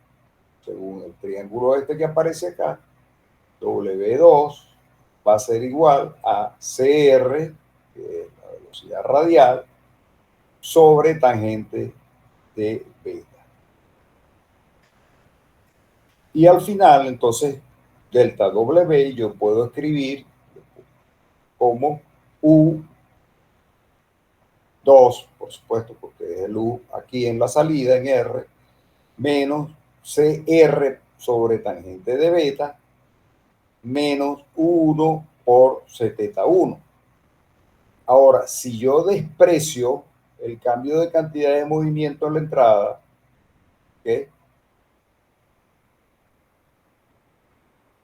según el triángulo este que aparece acá, W2 va a ser igual a CR, que es la velocidad radial, sobre tangente de beta. Y al final, entonces, delta W yo puedo escribir como U2, por supuesto, porque es el U aquí en la salida, en R, menos CR sobre tangente de beta, menos 1 por Zeta1. Ahora, si yo desprecio el cambio de cantidad de movimiento en la entrada, ¿okay?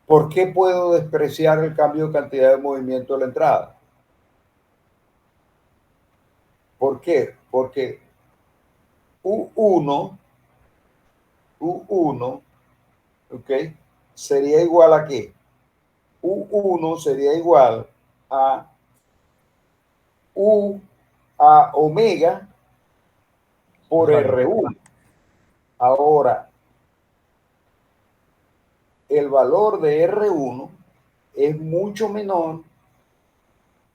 ¿Por qué puedo despreciar el cambio de cantidad de movimiento en la entrada? ¿Por qué? Porque U1, ¿ok? Sería igual a ¿qué? U1 sería igual a U a omega por R1. Ahora, el valor de R1 es mucho menor,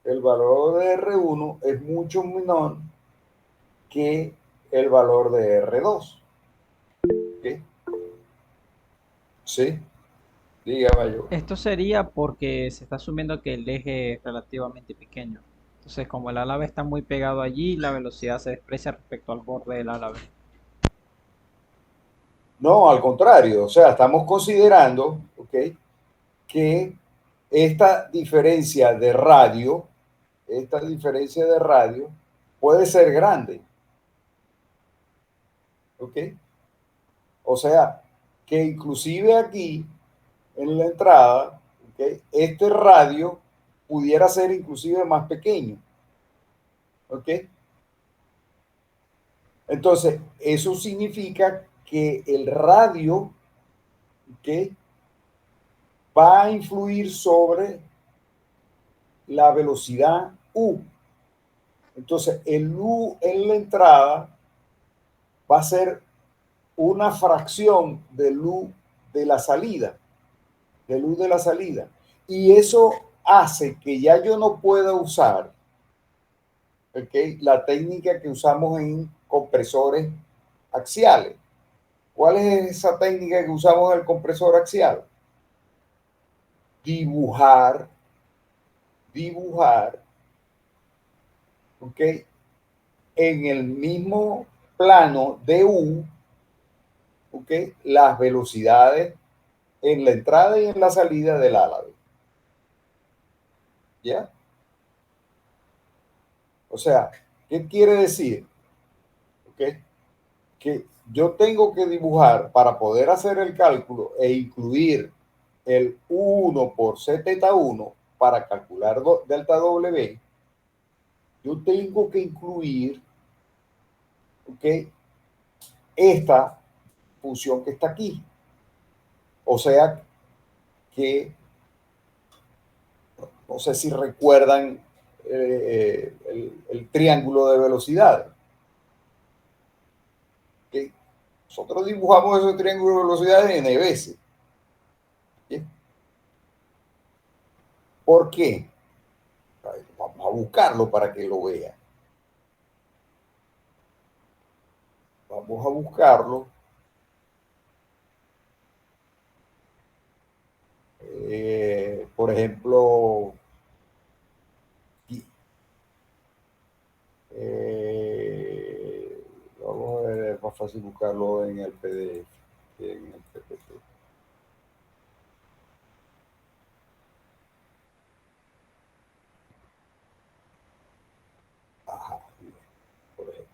el valor de R1 es mucho menor que el valor de R2. ¿Okay? ¿Sí? Dígame yo. Esto sería porque se está asumiendo que el eje es relativamente pequeño. Entonces, como el ala B está muy pegado allí, la velocidad se desprecia respecto al borde del ala B. No, al contrario, o sea, estamos considerando, ¿ok? Que esta diferencia de radio, puede ser grande, ¿ok? O sea, que inclusive aquí en la entrada, ¿ok? Este radio pudiera ser inclusive más pequeño, ¿ok? Entonces, eso significa que el radio, ¿ok? Va a influir sobre la velocidad U. Entonces, el U en la entrada va a ser una fracción del U de la salida, del U de la salida. Y eso hace que ya yo no pueda usar, ¿okay? La técnica que usamos en compresores axiales. ¿Cuál es esa técnica que usamos en el compresor axial? Dibujar, ¿ok? En el mismo plano de U, ¿ok? Las velocidades en la entrada y en la salida del ala. ¿Ya? O sea, ¿qué quiere decir? ¿Ok? Que yo tengo que dibujar para poder hacer el cálculo e incluir el 1 por Zeta1 para calcular delta W, yo tengo que incluir, ¿ok? Esta función que está aquí. O sea que, no sé si recuerdan el triángulo de velocidad. Nosotros dibujamos esos triángulos de velocidades n veces. ¿Sí? ¿Por qué? Vamos a buscarlo para que lo vean. Vamos a buscarlo. Por ejemplo, vamos a ver, es más fácil buscarlo en el PDF que en el PPT. Ajá, por ejemplo.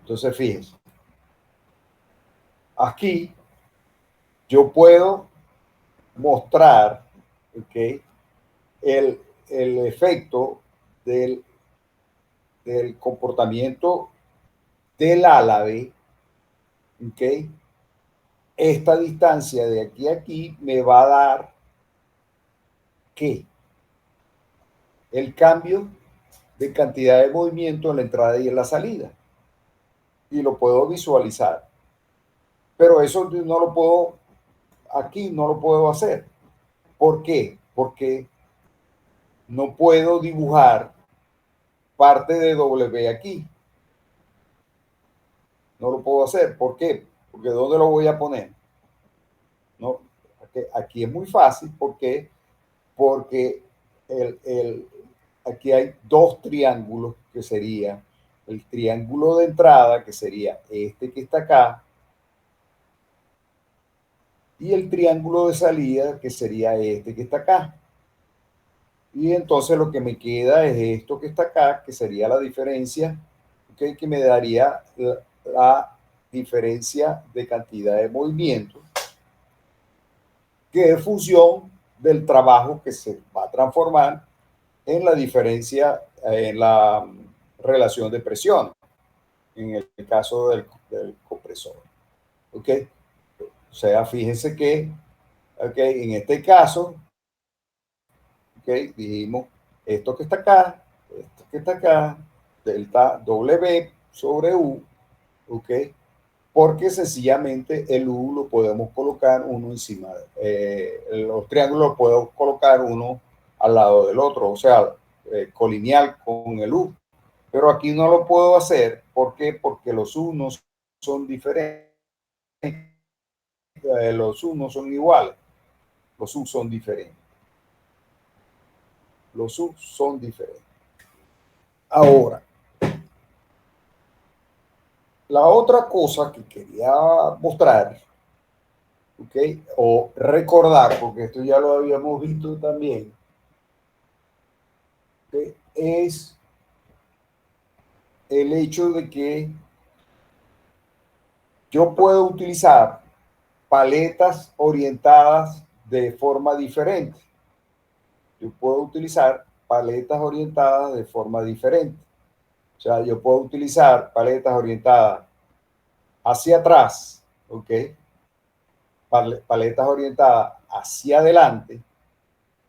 Entonces, fíjense. Aquí yo puedo mostrar, ¿okay?, el efecto del comportamiento del álave, ¿ok? Esta distancia de aquí a aquí me va a dar ¿qué? El cambio de cantidad de movimiento en la entrada y en la salida. Y lo puedo visualizar. Pero eso no lo puedo, aquí no lo puedo hacer. ¿Por qué? Porque no puedo dibujar parte de W aquí. No lo puedo hacer. ¿Por qué? Porque ¿dónde lo voy a poner? No, aquí es muy fácil. ¿Por qué? Porque aquí hay dos triángulos que sería el triángulo de entrada, que sería este que está acá, y el triángulo de salida, que sería este que está acá. Y entonces lo que me queda es esto que está acá, que sería la diferencia, ¿okay?, que me daría la diferencia de cantidad de movimiento, que es función del trabajo que se va a transformar en la diferencia, en la relación de presión, en el caso del compresor. ¿Ok? O sea, fíjense que, okay, en este caso, okay, dijimos esto que está acá, esto que está acá, delta W sobre U, ¿ok? Porque sencillamente el U lo podemos colocar uno encima, los triángulos los puedo colocar uno al lado del otro, o sea, colineal con el U. Pero aquí no lo puedo hacer. ¿Por qué? Porque los U no son diferentes. Los U no son iguales. Los U son diferentes. Los U son diferentes. Ahora, la otra cosa que quería mostrar, ¿ok?, o recordar, porque esto ya lo habíamos visto también, ¿okay?, es el hecho de que yo puedo utilizar paletas orientadas de forma diferente. Yo puedo utilizar paletas orientadas de forma diferente. O sea, yo puedo utilizar paletas orientadas hacia atrás, ¿ok? Paletas orientadas hacia adelante,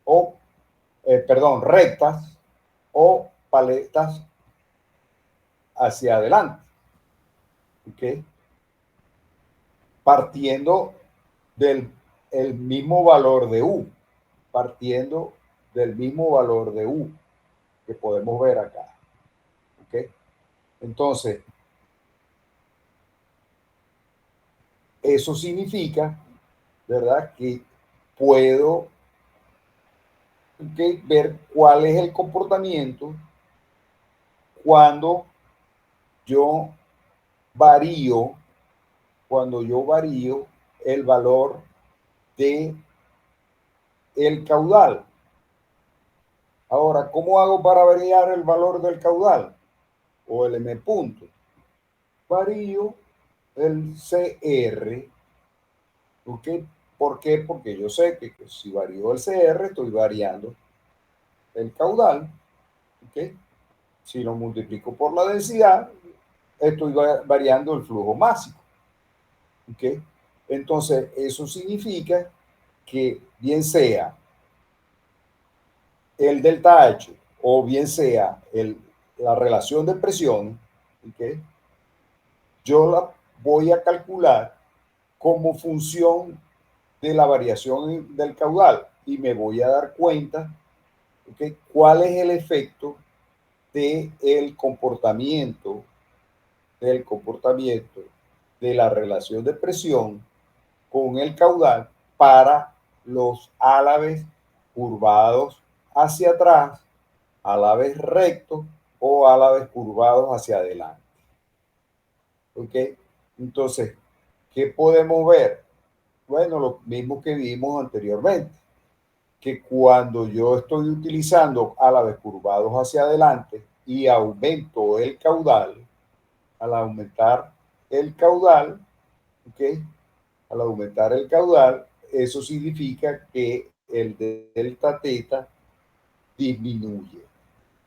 o, perdón, rectas, o paletas hacia adelante, ¿ok? Partiendo del el mismo valor de U, partiendo del mismo valor de U que podemos ver acá, ¿ok? Entonces, eso significa, ¿verdad?, que puedo, ¿okay?, ver cuál es el comportamiento cuando yo varío, el valor de el caudal. Ahora, ¿cómo hago para variar el valor del caudal o el M punto? Varío el CR, ¿ok? ¿Por qué? Porque yo sé que si varío el CR, estoy variando el caudal, ¿ok? Si lo multiplico por la densidad, estoy variando el flujo máximo, ¿ok? Entonces, eso significa que bien sea el delta H o bien sea la relación de presión, ¿ok?, yo la voy a calcular como función de la variación del caudal y me voy a dar cuenta, ¿okay?, cuál es el efecto del comportamiento de la relación de presión con el caudal para los álabes curvados hacia atrás, álabes rectos o álabes curvados hacia adelante. ¿Ok? Entonces, ¿qué podemos ver? Bueno, lo mismo que vimos anteriormente, que cuando yo estoy utilizando álabes curvados hacia adelante y aumento el caudal, al aumentar el caudal, ¿ok?, al aumentar el caudal, eso significa que el delta teta disminuye.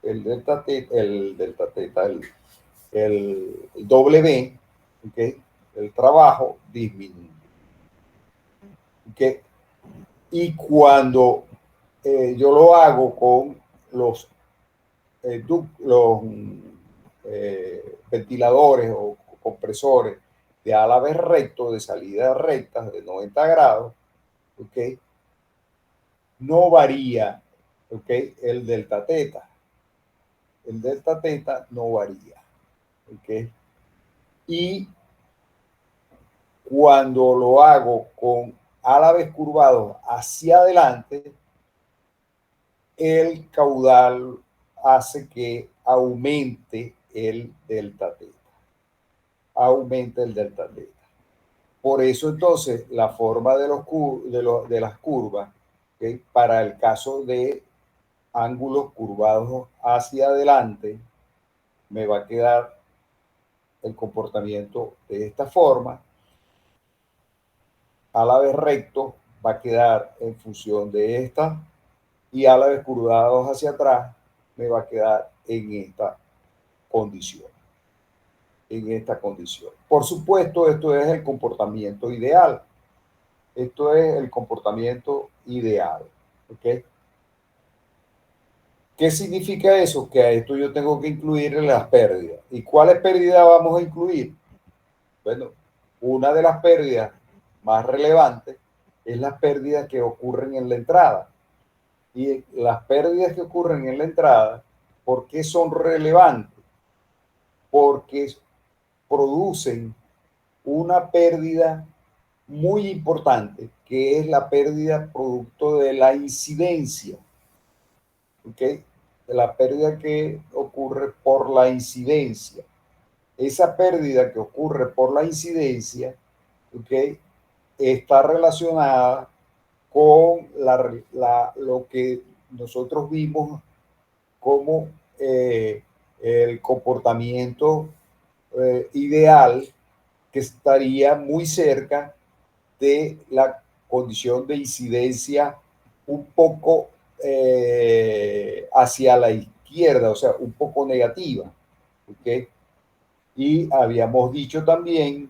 El W, ¿okay?, el trabajo disminuye. ¿Okay? Y cuando yo lo hago con los ventiladores o compresores de álabes rectos, de salida rectas de 90 grados, ¿ok?, no varía, ¿ok?, el delta teta. El delta teta no varía, ¿ok? Y cuando lo hago con álabes curvados hacia adelante, el caudal hace que aumente el delta teta. Aumenta el delta teta. Por eso entonces la forma de las curvas, ¿okay?, para el caso de ángulos curvados hacia adelante, me va a quedar el comportamiento de esta forma. Álabes rectos va a quedar en función de esta, y álabes curvados hacia atrás me va a quedar en esta condición. Por supuesto, esto es el comportamiento ideal. Esto es el comportamiento ideal. ¿Ok? ¿Qué significa eso? Que a esto yo tengo que incluir las pérdidas. ¿Y cuáles pérdidas vamos a incluir? Bueno, una de las pérdidas más relevantes es las pérdidas que ocurren en la entrada. Y las pérdidas que ocurren en la entrada, ¿por qué son relevantes? Porque producen una pérdida muy importante, que es la pérdida producto de la incidencia. ¿Ok? La pérdida que ocurre por la incidencia. Esa pérdida que ocurre por la incidencia, ¿ok?, está relacionada con lo que nosotros vimos como el comportamiento ideal, que estaría muy cerca de la condición de incidencia un poco hacia la izquierda, o sea, un poco negativa. ¿Ok? Y habíamos dicho también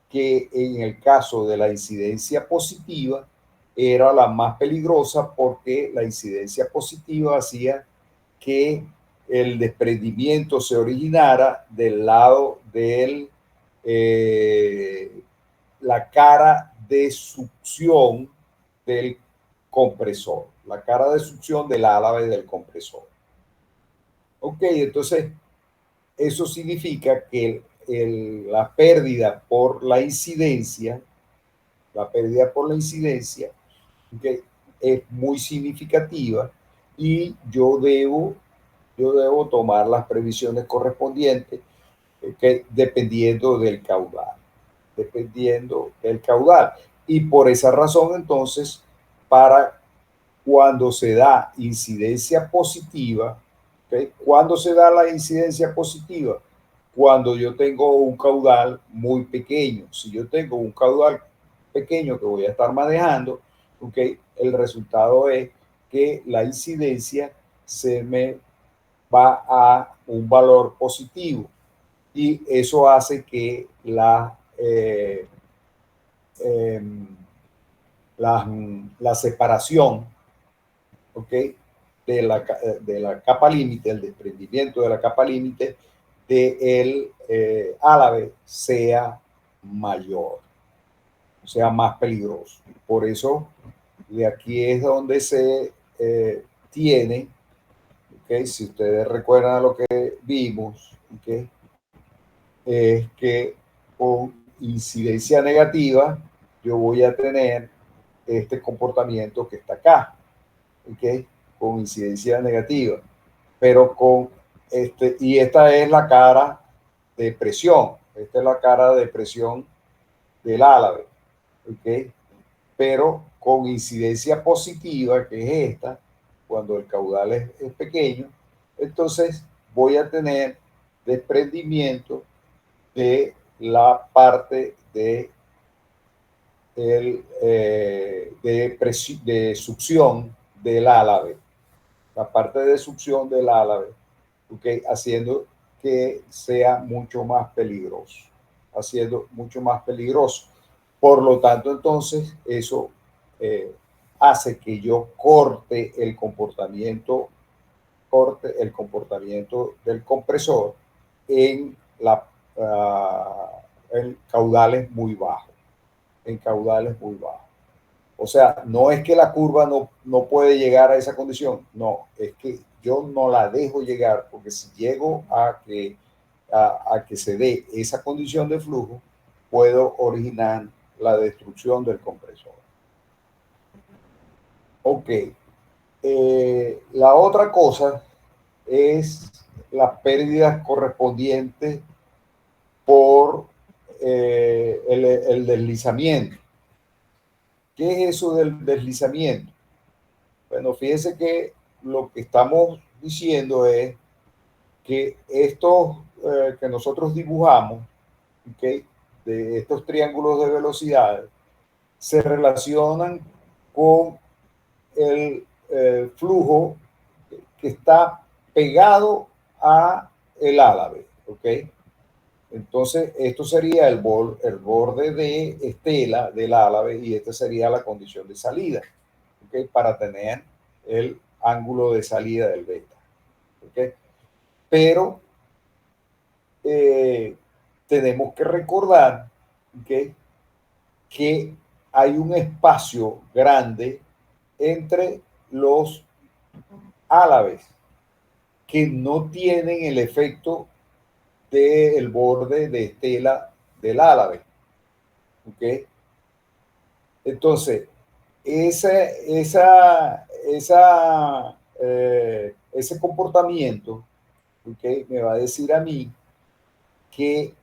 que en el caso de la incidencia positiva era la más peligrosa, porque la incidencia positiva hacía que el desprendimiento se originara del lado de la cara de succión del compresor, la cara de succión del álabe del compresor. Ok, entonces eso significa que la pérdida por la incidencia, ¿okay?, es muy significativa, y yo debo tomar las previsiones correspondientes, ¿okay?, dependiendo del caudal. Y por esa razón, entonces, para cuando se da incidencia positiva, ¿okay?, ¿cuándo se da la incidencia positiva? Cuando yo tengo un caudal muy pequeño. Si yo tengo un caudal pequeño que voy a estar manejando, ¿okay?, el resultado es que la incidencia se me va a un valor positivo, y eso hace que la separación, ¿ok?, de la capa límite, el desprendimiento de la capa límite del álabe sea mayor. o sea, más peligroso. Por eso, de aquí es donde se tiene, ¿okay? Si ustedes recuerdan lo que vimos, ¿okay? Es que con incidencia negativa yo voy a tener este comportamiento que está acá, ¿okay? Con incidencia negativa, pero con y esta es la cara de presión, esta es la cara de presión del álave, ¿okay? Pero con incidencia positiva, que es esta, cuando el caudal es pequeño, entonces voy a tener desprendimiento de la parte de succión del álave, la parte de succión del álave, ¿okay? Haciendo que sea mucho más peligroso, haciendo mucho más peligroso. Por lo tanto, entonces, eso hace que yo corte el comportamiento del compresor en en caudales muy bajos, en caudales muy bajos. O sea, no es que la curva no puede llegar a esa condición, no, es que yo no la dejo llegar, porque si llego a que se dé esa condición de flujo, puedo originar la destrucción del compresor. Ok, la otra cosa es las pérdidas correspondientes por el deslizamiento. ¿Qué es eso del deslizamiento? Bueno, fíjense que lo que estamos diciendo es que estos que nosotros dibujamos, ¿okay? De estos triángulos de velocidades, se relacionan con el flujo que está pegado a el álave, ¿ok? Entonces, esto sería el borde de estela del álave y esta sería la condición de salida, ¿ok? Para tener el ángulo de salida del beta, ¿ok? Pero tenemos que recordar, ¿ok? Que hay un espacio grande entre los álaves que no tienen el efecto del borde de estela del álave. ¿Ok? Entonces, ese comportamiento, ¿okay? Me va a decir a mí que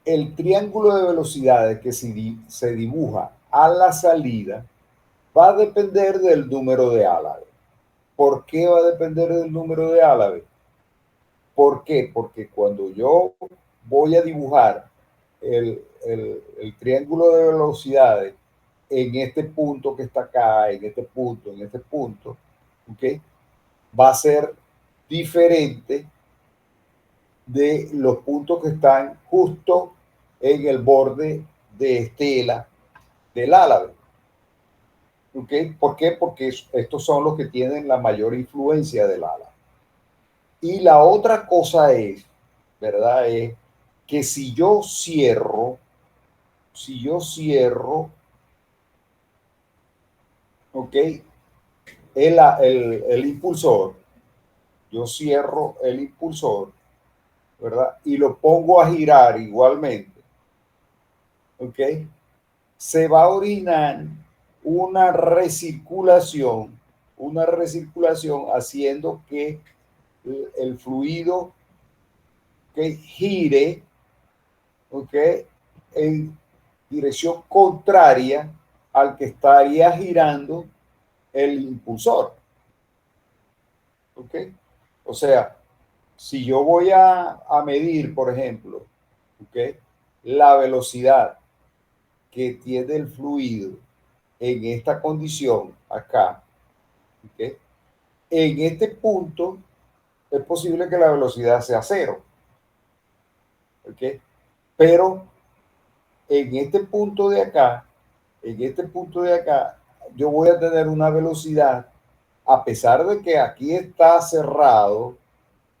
el triángulo de velocidades que se dibuja a la salida va a depender del número de álave. ¿Por qué va a depender del número de álave? ¿Por qué? Porque cuando yo voy a dibujar el triángulo de velocidades en este punto que está acá, en este punto, ¿ok? Va a ser diferente de los puntos que están justo en el borde de estela del álave. ¿Ok? ¿Por qué? Porque estos son los que tienen la mayor influencia del álave. Y la otra cosa es, ¿verdad? Es que si yo cierro, ¿ok? El impulsor, yo cierro el impulsor, ¿verdad? Y lo pongo a girar igualmente, ¿ok? Se va a originar una recirculación haciendo que el fluido que gire, ¿ok? En dirección contraria al que estaría girando el impulsor, ¿ok? O sea, si yo voy a medir, por ejemplo, ¿ok? La velocidad que tiene el fluido en esta condición acá, ¿ok? En este punto es posible que la velocidad sea cero, ¿ok? Pero en este punto de acá, yo voy a tener una velocidad, a pesar de que aquí está cerrado,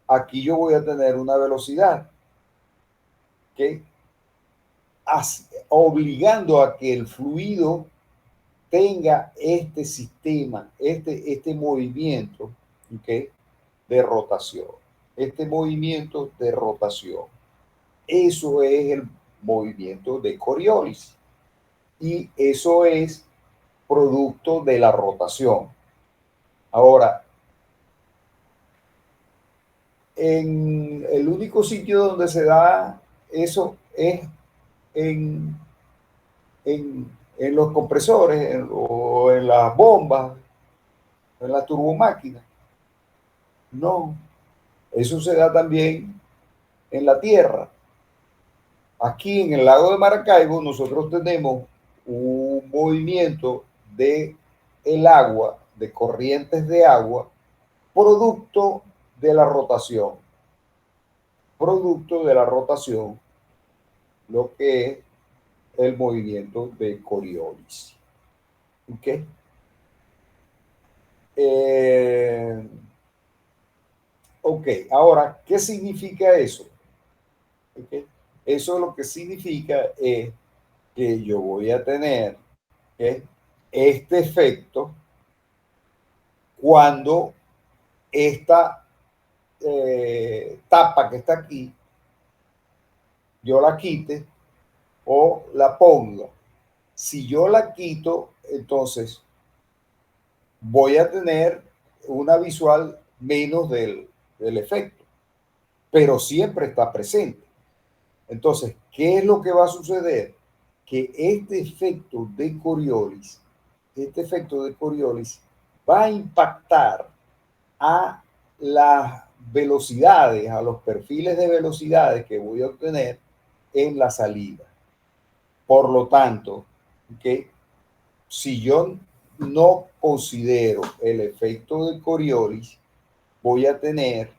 aquí yo voy a tener una velocidad, ¿ok? obligando a que el fluido tenga este sistema, este movimiento, ¿okay?, de rotación. Este movimiento de rotación. Eso es el movimiento de Coriolis. Y eso es producto de la rotación. Ahora, en el único sitio donde se da eso es en los compresores o en las bombas, en la turbomáquina. No, eso se da también en la tierra. Aquí en el lago de Maracaibo nosotros tenemos un movimiento de el agua, de corrientes de agua, producto de la rotación. Producto de la rotación, lo que es el movimiento de Coriolis. ¿Ok? Ok, ahora, ¿qué significa eso? ¿Okay? Eso lo que significa es que yo voy a tener, ¿okay?, este efecto cuando esta tapa que está aquí, yo la quite o la ponga. Si yo la quito, entonces voy a tener una visual menos del efecto, pero siempre está presente. Entonces, ¿qué es lo que va a suceder? Que este efecto de Coriolis va a impactar a las velocidades, a los perfiles de velocidades que voy a obtener en la salida. Por lo tanto, que si yo no considero el efecto de Coriolis, voy a tener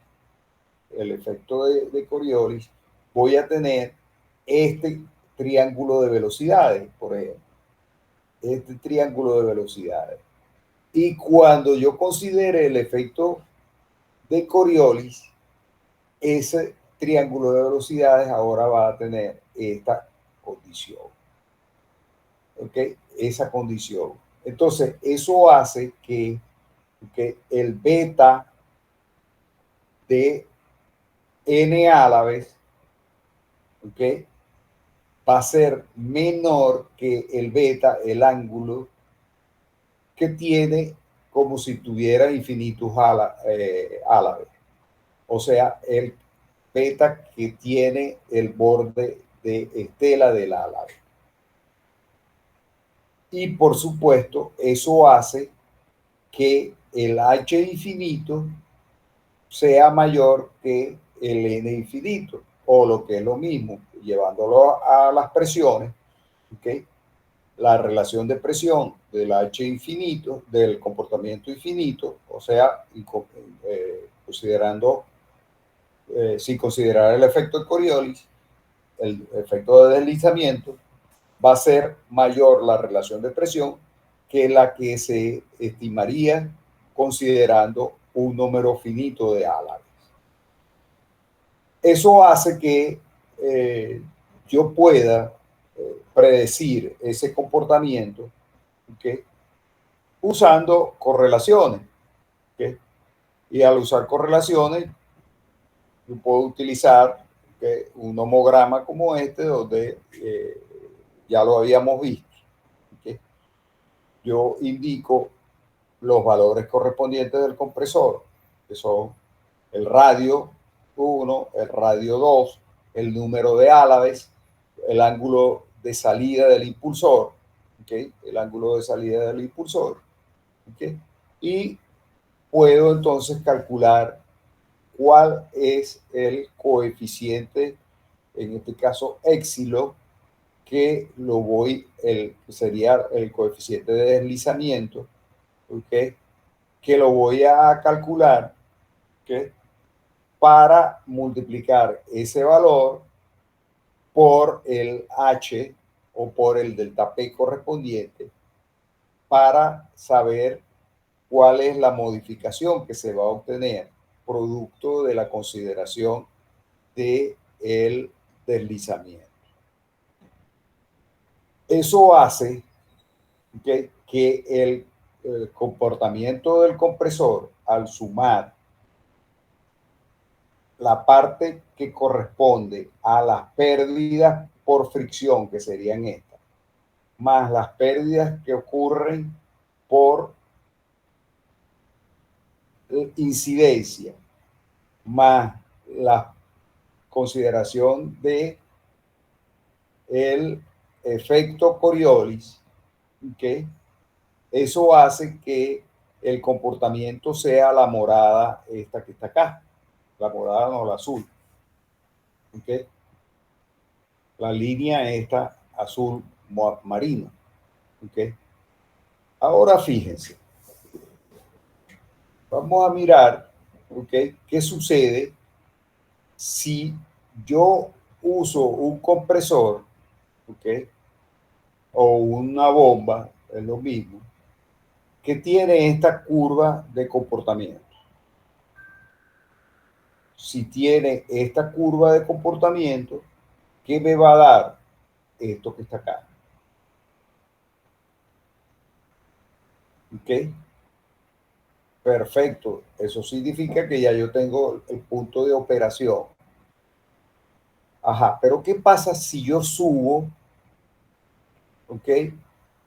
el efecto de Coriolis, voy a tener este triángulo de velocidades, por ejemplo. Este triángulo de velocidades. Y cuando yo considere el efecto de Coriolis, ese triángulo de velocidades ahora va a tener esta condición. ¿Ok? Esa condición. Entonces, eso hace que el beta de n álaves, ¿ok?, va a ser menor que el beta, el ángulo que tiene como si tuviera infinitos álaves. O sea, el beta que tiene el borde de estela del álave. Y por supuesto, eso hace que el h infinito sea mayor que el n infinito, o lo que es lo mismo, llevándolo a las presiones, ¿okay?, la relación de presión del h infinito, del comportamiento infinito, o sea, considerando, sin considerar el efecto de Coriolis, el efecto de deslizamiento, va a ser mayor la relación de presión que la que se estimaría considerando un número finito de álaves. Eso hace que yo pueda predecir ese comportamiento, ¿okay?, usando correlaciones. ¿Okay? Y al usar correlaciones, yo puedo utilizar, ¿okay?, un homograma como este, donde ya lo habíamos visto. ¿Okay? Yo indico los valores correspondientes del compresor, que son el radio 1, el radio 2, el número de álaves, el ángulo de salida del impulsor, ¿okay?, el ángulo de salida del impulsor, ¿okay?, y puedo entonces calcular cuál es el coeficiente, en este caso éxilo, que sería el coeficiente de deslizamiento, ¿okay?, que lo voy a calcular, ¿okay?, para multiplicar ese valor por el H o por el delta P correspondiente para saber cuál es la modificación que se va a obtener producto de la consideración del deslizamiento. Eso hace que el comportamiento del compresor, al sumar la parte que corresponde a las pérdidas por fricción, que serían estas, más las pérdidas que ocurren por incidencia, más la consideración de el efecto Coriolis, ¿okay? Eso hace que el comportamiento sea la morada esta que está acá, la morada no, la azul, ¿okay? La línea esta azul marino, ¿okay? Ahora fíjense, vamos a mirar, ¿okay? ¿Qué sucede si yo uso un compresor, ¿okay? O una bomba, es lo mismo, que tiene esta curva de comportamiento? Si tiene esta curva de comportamiento, ¿qué me va a dar? Esto que está acá. ¿Ok? Perfecto. Eso significa que ya yo tengo el punto de operación. Ajá, pero ¿qué pasa si yo subo, ¿ok?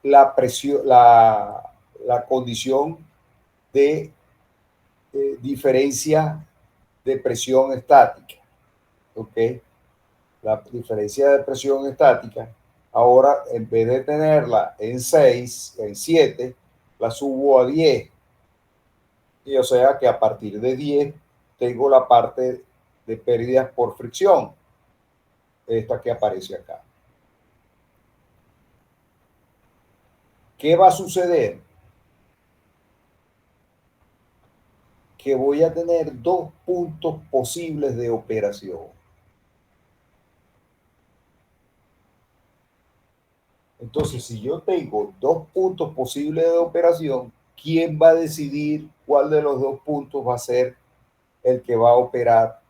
La presión, la condición de diferencia de presión estática, ¿ok? La diferencia de presión estática, ahora en vez de tenerla en 6, en 7, la subo a 10. Y o sea que a partir de 10 tengo la parte de pérdidas por fricción, esta que aparece acá. ¿Qué va a suceder? Que voy a tener dos puntos posibles de operación. Entonces, si yo tengo dos puntos posibles de operación, ¿quién va a decidir cuál de los dos puntos va a ser el que va a operar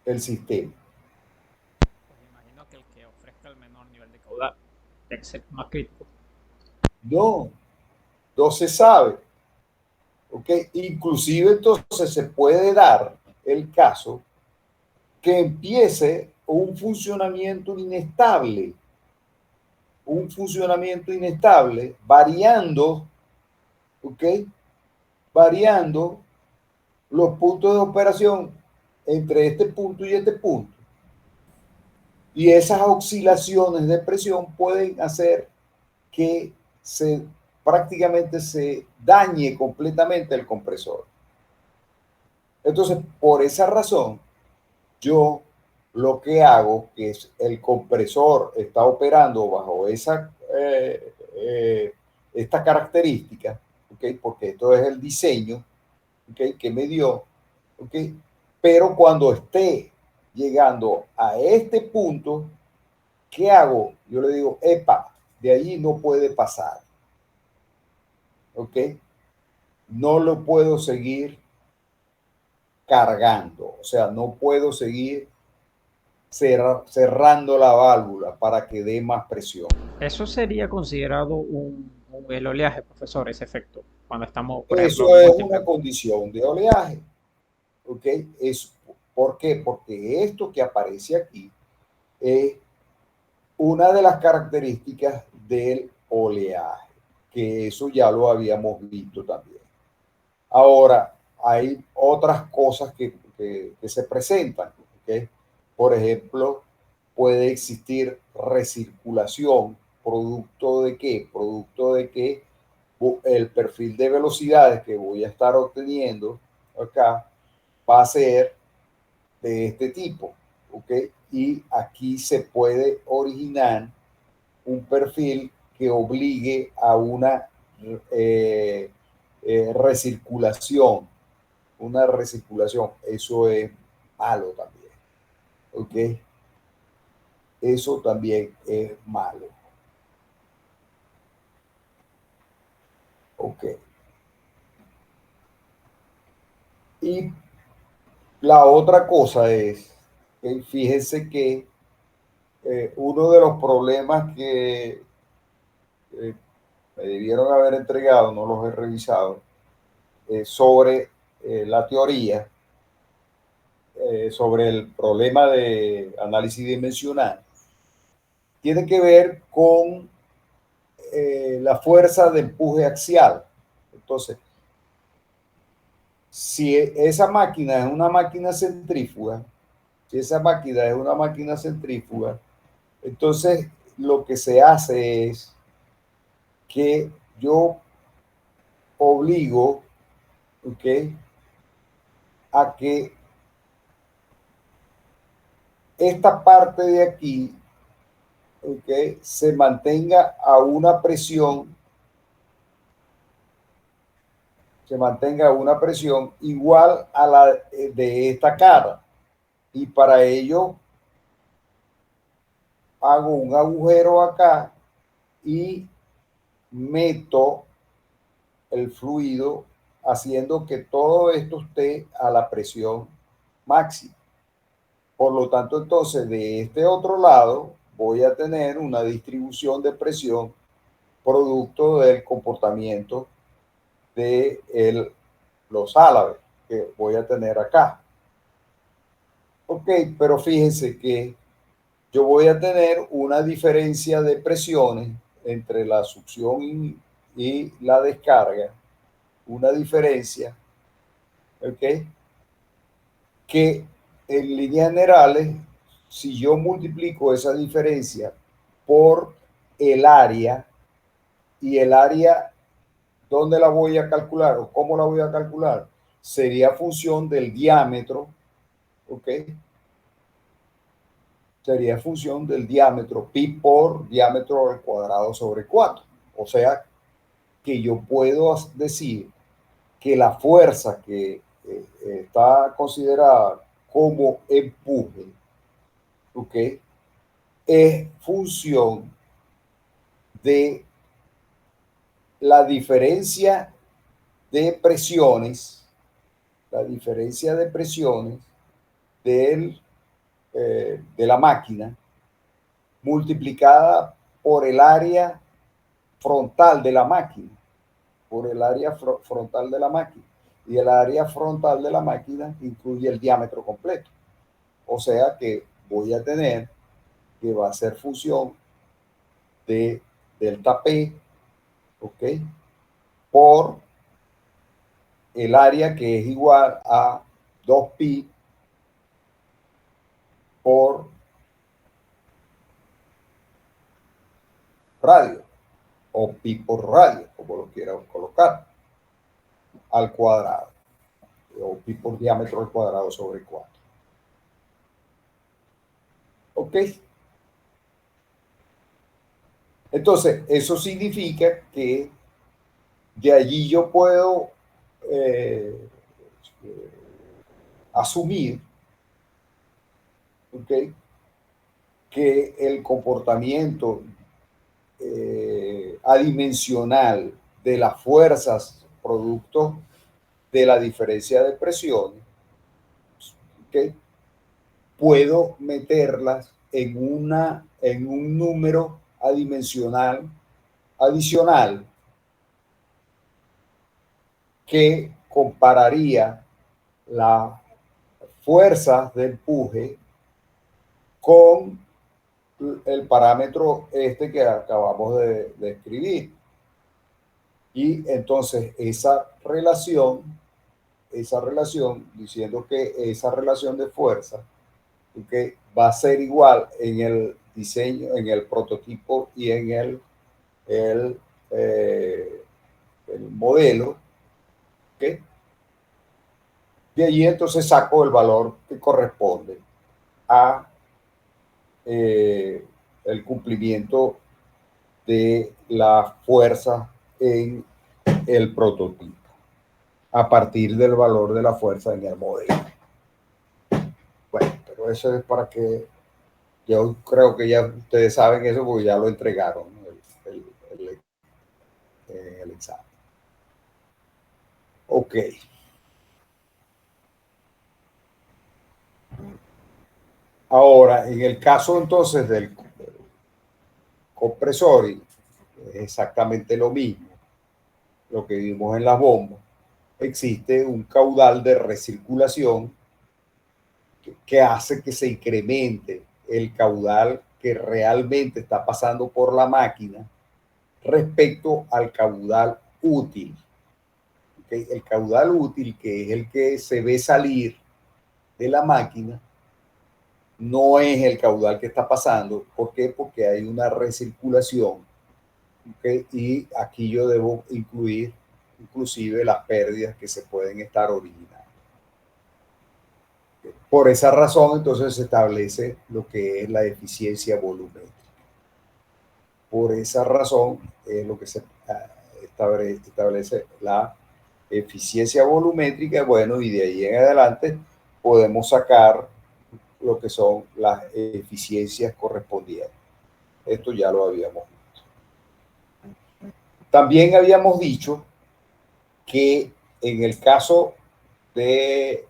el sistema? Pues imagino que el que ofrezca el menor nivel de caudal, que es el más crítico. No, no se sabe. ¿Ok? Inclusive entonces se puede dar el caso que empiece un funcionamiento inestable, variando, ¿ok? Variando los puntos de operación entre este punto y este punto. Y esas oscilaciones de presión pueden hacer que prácticamente se dañe completamente el compresor. Entonces, por esa razón, yo lo que hago, que es el compresor está operando bajo esta característica, ¿okay? Porque esto es el diseño, ¿okay? Que me dio, ¿okay? Pero cuando esté llegando a este punto, ¿qué hago? Yo le digo, epa, de allí no puede pasar, ¿ok? No lo puedo seguir cargando, o sea, no puedo seguir cerrando la válvula para que dé más presión. Eso sería considerado el oleaje, profesor, ese efecto, cuando estamos, por ejemplo, Eso es múltiples. una condición de oleaje, ¿ok? ¿Por qué? Porque esto que aparece aquí es una de las características del oleaje, que eso ya lo habíamos visto también. Ahora, hay otras cosas que se presentan, ¿ok? Por ejemplo, puede existir recirculación, ¿producto de qué? Producto de que el perfil de velocidades que voy a estar obteniendo acá va a ser de este tipo, ¿ok? Y aquí se puede originar un perfil que obligue a una eh, recirculación, una recirculación. Eso es malo también, ¿ok? Eso también es malo, ¿ok? Y la otra cosa es que fíjense que uno de los problemas que me debieron haber entregado, no los he revisado, sobre la teoría, sobre el problema de análisis dimensional, tiene que ver con la fuerza de empuje axial. Entonces, si esa máquina es una máquina centrífuga, si esa máquina es una máquina centrífuga, entonces lo que se hace es que yo obligo, ¿ok?, a que esta parte de aquí, ¿ok?, se mantenga a una presión, igual a la de esta cara. Y para ello hago un agujero acá y meto el fluido haciendo que todo esto esté a la presión máxima. Por lo tanto, entonces, de este otro lado voy a tener una distribución de presión producto del comportamiento de los álabes que voy a tener acá. Ok, pero fíjense que yo voy a tener una diferencia de presiones entre la succión y la descarga, una diferencia, ¿ok?, que en líneas generales, si yo multiplico esa diferencia por el área, y el área, ¿dónde la voy a calcular o cómo la voy a calcular? Sería función del diámetro, ¿ok? Sería función del diámetro, pi por diámetro al cuadrado sobre 4. O sea, que yo puedo decir que la fuerza que está considerada como empuje, ¿ok?, es función de la diferencia de presiones, de la máquina multiplicada por el área frontal de la máquina, frontal de la máquina. Y el área frontal de la máquina incluye el diámetro completo. O sea que voy a tener que va a ser función de delta P, ¿ok?, por el área, que es igual a 2pi por radio, o pi por radio, como lo quieran colocar, al cuadrado, o pi por diámetro al cuadrado sobre 4. ¿Ok? Entonces, eso significa que de allí yo puedo asumir, ¿ok?, que el comportamiento adimensional de las fuerzas producto de la diferencia de presiones, ¿ok?, puedo meterlas en un número adimensional adicional que compararía las fuerzas de empuje con el parámetro este que acabamos de escribir. Y entonces esa relación, diciendo que esa relación de fuerza, que va a ser igual en el diseño, en el prototipo y en el modelo, ¿ok? De allí entonces saco el valor que corresponde a el cumplimiento de la fuerza en el prototipo, a partir del valor de la fuerza en el modelo. Bueno, pero eso es para que, yo creo que ya ustedes saben eso porque ya lo entregaron, ¿no?, el examen. Ok. Ahora, en el caso entonces del compresor, es exactamente lo mismo, lo que vimos en las bombas. Existe un caudal de recirculación que hace que se incremente el caudal que realmente está pasando por la máquina respecto al caudal útil. ¿Okay? El caudal útil, que es el que se ve salir de la máquina, no es el caudal que está pasando. ¿Por qué? Porque hay una recirculación. ¿Okay? Y aquí yo debo incluir inclusive las pérdidas que se pueden estar originando. Por esa razón, entonces se establece lo que es la eficiencia volumétrica. Por esa razón es lo que se establece la eficiencia volumétrica. Bueno, y de ahí en adelante podemos sacar lo que son las eficiencias correspondientes. Esto ya lo habíamos visto. También habíamos dicho que en el caso de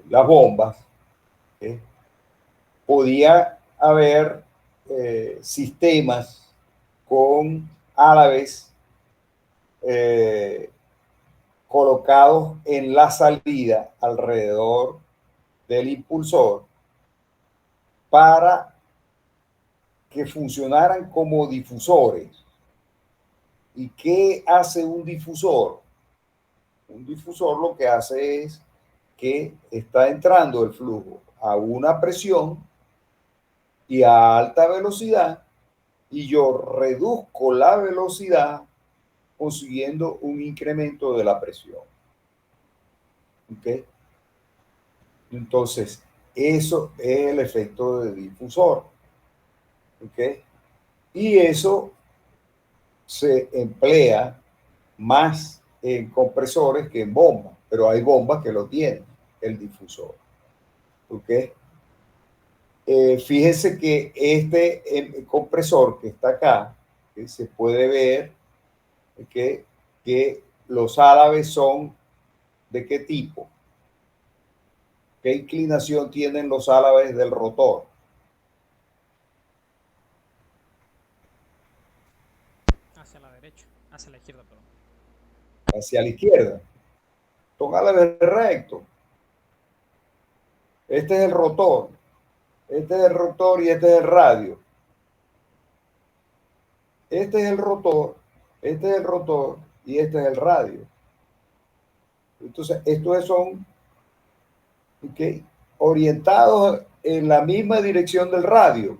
las bombas, podía haber sistemas con álabes colocados en la salida alrededor del impulsor para que funcionaran como difusores. ¿Y qué hace un difusor? Un difusor lo que hace es que está entrando el flujo a una presión y a alta velocidad, y yo reduzco la velocidad consiguiendo un incremento de la presión. ¿Okay? Entonces, eso es el efecto de difusor. ¿Okay? Y eso se emplea más en compresores que en bombas, pero hay bombas que lo tienen, el difusor. ¿Okay? Fíjense que este compresor que está acá, que se puede ver que los álabes son de qué tipo, qué inclinación tienen los álabes del rotor. Hacia la derecha, hacia la izquierda, perdón. Hacia la izquierda. Son álabes rectos. Este es el rotor. Este es el rotor y este es el radio. Este es el rotor, este es el rotor y este es el radio. Entonces, estos son orientados en la misma dirección del radio.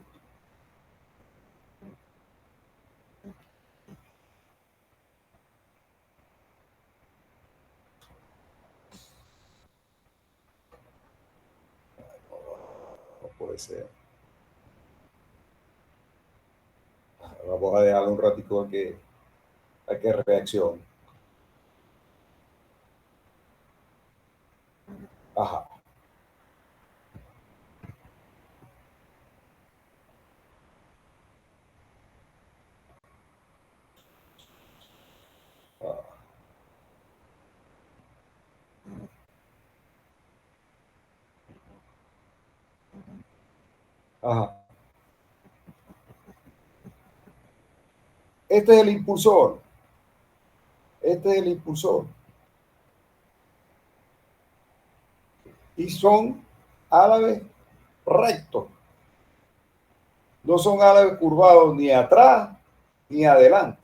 No puede ser. Vamos a dejarlo un ratico a que reaccione. Ajá. Ajá. Este es el impulsor. Este es el impulsor. Y son álabes rectos. No son álabes curvados ni atrás ni adelante.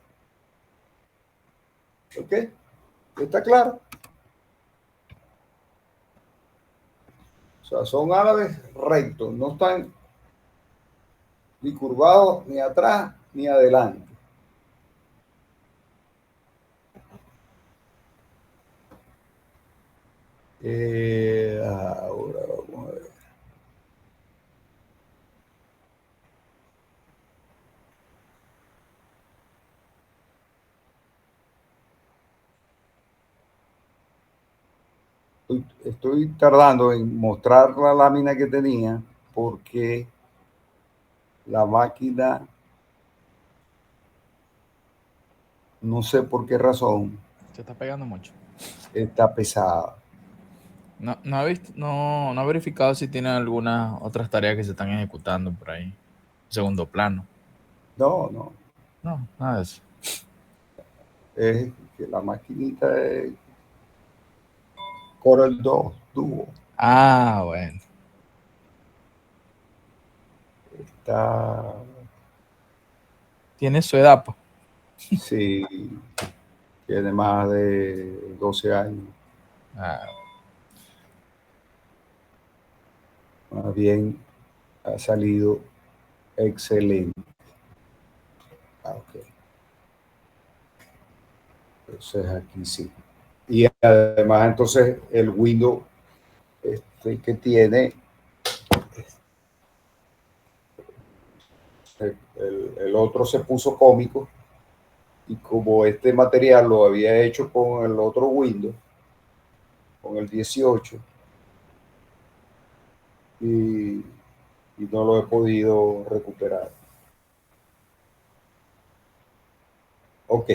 ¿Ok? ¿Está claro? O sea, son álabes rectos. No están ni curvados ni atrás ni adelante. Ahora vamos a ver. Estoy tardando en mostrar la lámina que tenía porque la máquina, no sé por qué razón, Se está pegando mucho. está pesada. No ha visto, no ha verificado si tiene algunas otras tareas que se están ejecutando por ahí. Segundo plano. No, no. No, nada de eso. Es que la maquinita es Corel 2 Duo. Ah, bueno. Está, Tiene su edad, pues. sí, tiene más de 12 años. Ah, Más bien ha salido excelente. Ok. Entonces aquí sí. Y además entonces el Windows que tiene, el otro se puso cómico y como este material lo había hecho con el otro Windows, con el 18, y, y no lo he podido recuperar. Ok.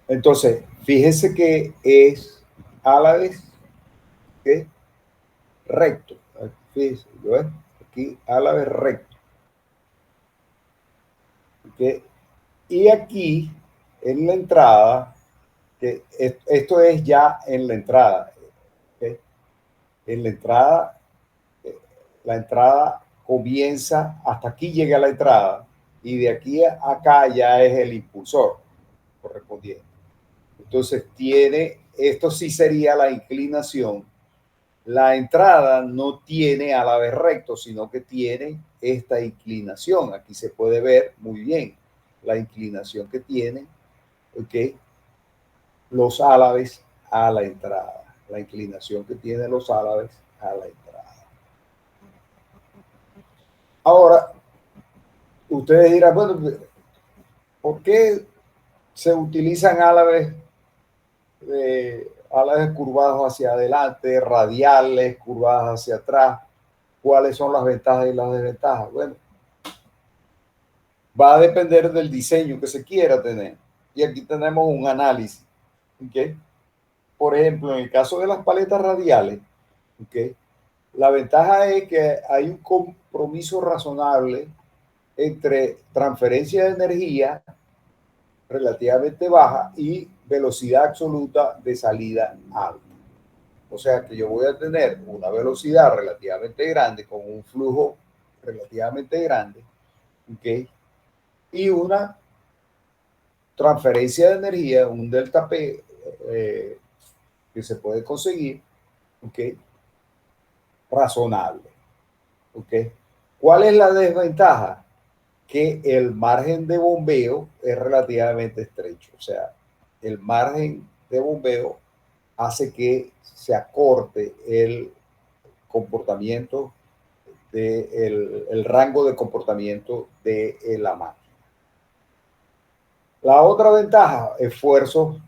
Entonces, fíjense que es a la vez que recto. Fíjense, ¿ves? Aquí a la vez recto. ¿Okay? Y aquí en la entrada, que esto es ya en la entrada. ¿Okay? En la entrada comienza, hasta aquí llega la entrada, y de aquí a acá ya es el impulsor correspondiente. Entonces esto sí sería la inclinación. La entrada no tiene a la vez recto, sino que tiene esta inclinación. Aquí se puede ver muy bien la inclinación que tiene, ¿ok? Los álabes a la entrada. La inclinación que tienen los álabes a la entrada. Ahora, ustedes dirán, bueno, ¿por qué se utilizan álabes curvados hacia adelante, radiales, curvadas hacia atrás? ¿Cuáles son las ventajas y las desventajas? Bueno, va a depender del diseño que se quiera tener. Y aquí tenemos un análisis. ¿Okay? Por ejemplo, en el caso de las paletas radiales, ¿okay? La ventaja es que hay un compromiso razonable entre transferencia de energía relativamente baja y velocidad absoluta de salida alta. O sea que yo voy a tener una velocidad relativamente grande con un flujo relativamente grande, ¿okay? Y una transferencia de energía, un delta P que se puede conseguir, ¿ok? Razonable, ¿ok? ¿Cuál es la desventaja? Que el margen de bombeo es relativamente estrecho, o sea, el margen de bombeo hace que se acorte el comportamiento, el rango de comportamiento de la máquina. La otra ventaja, esfuerzos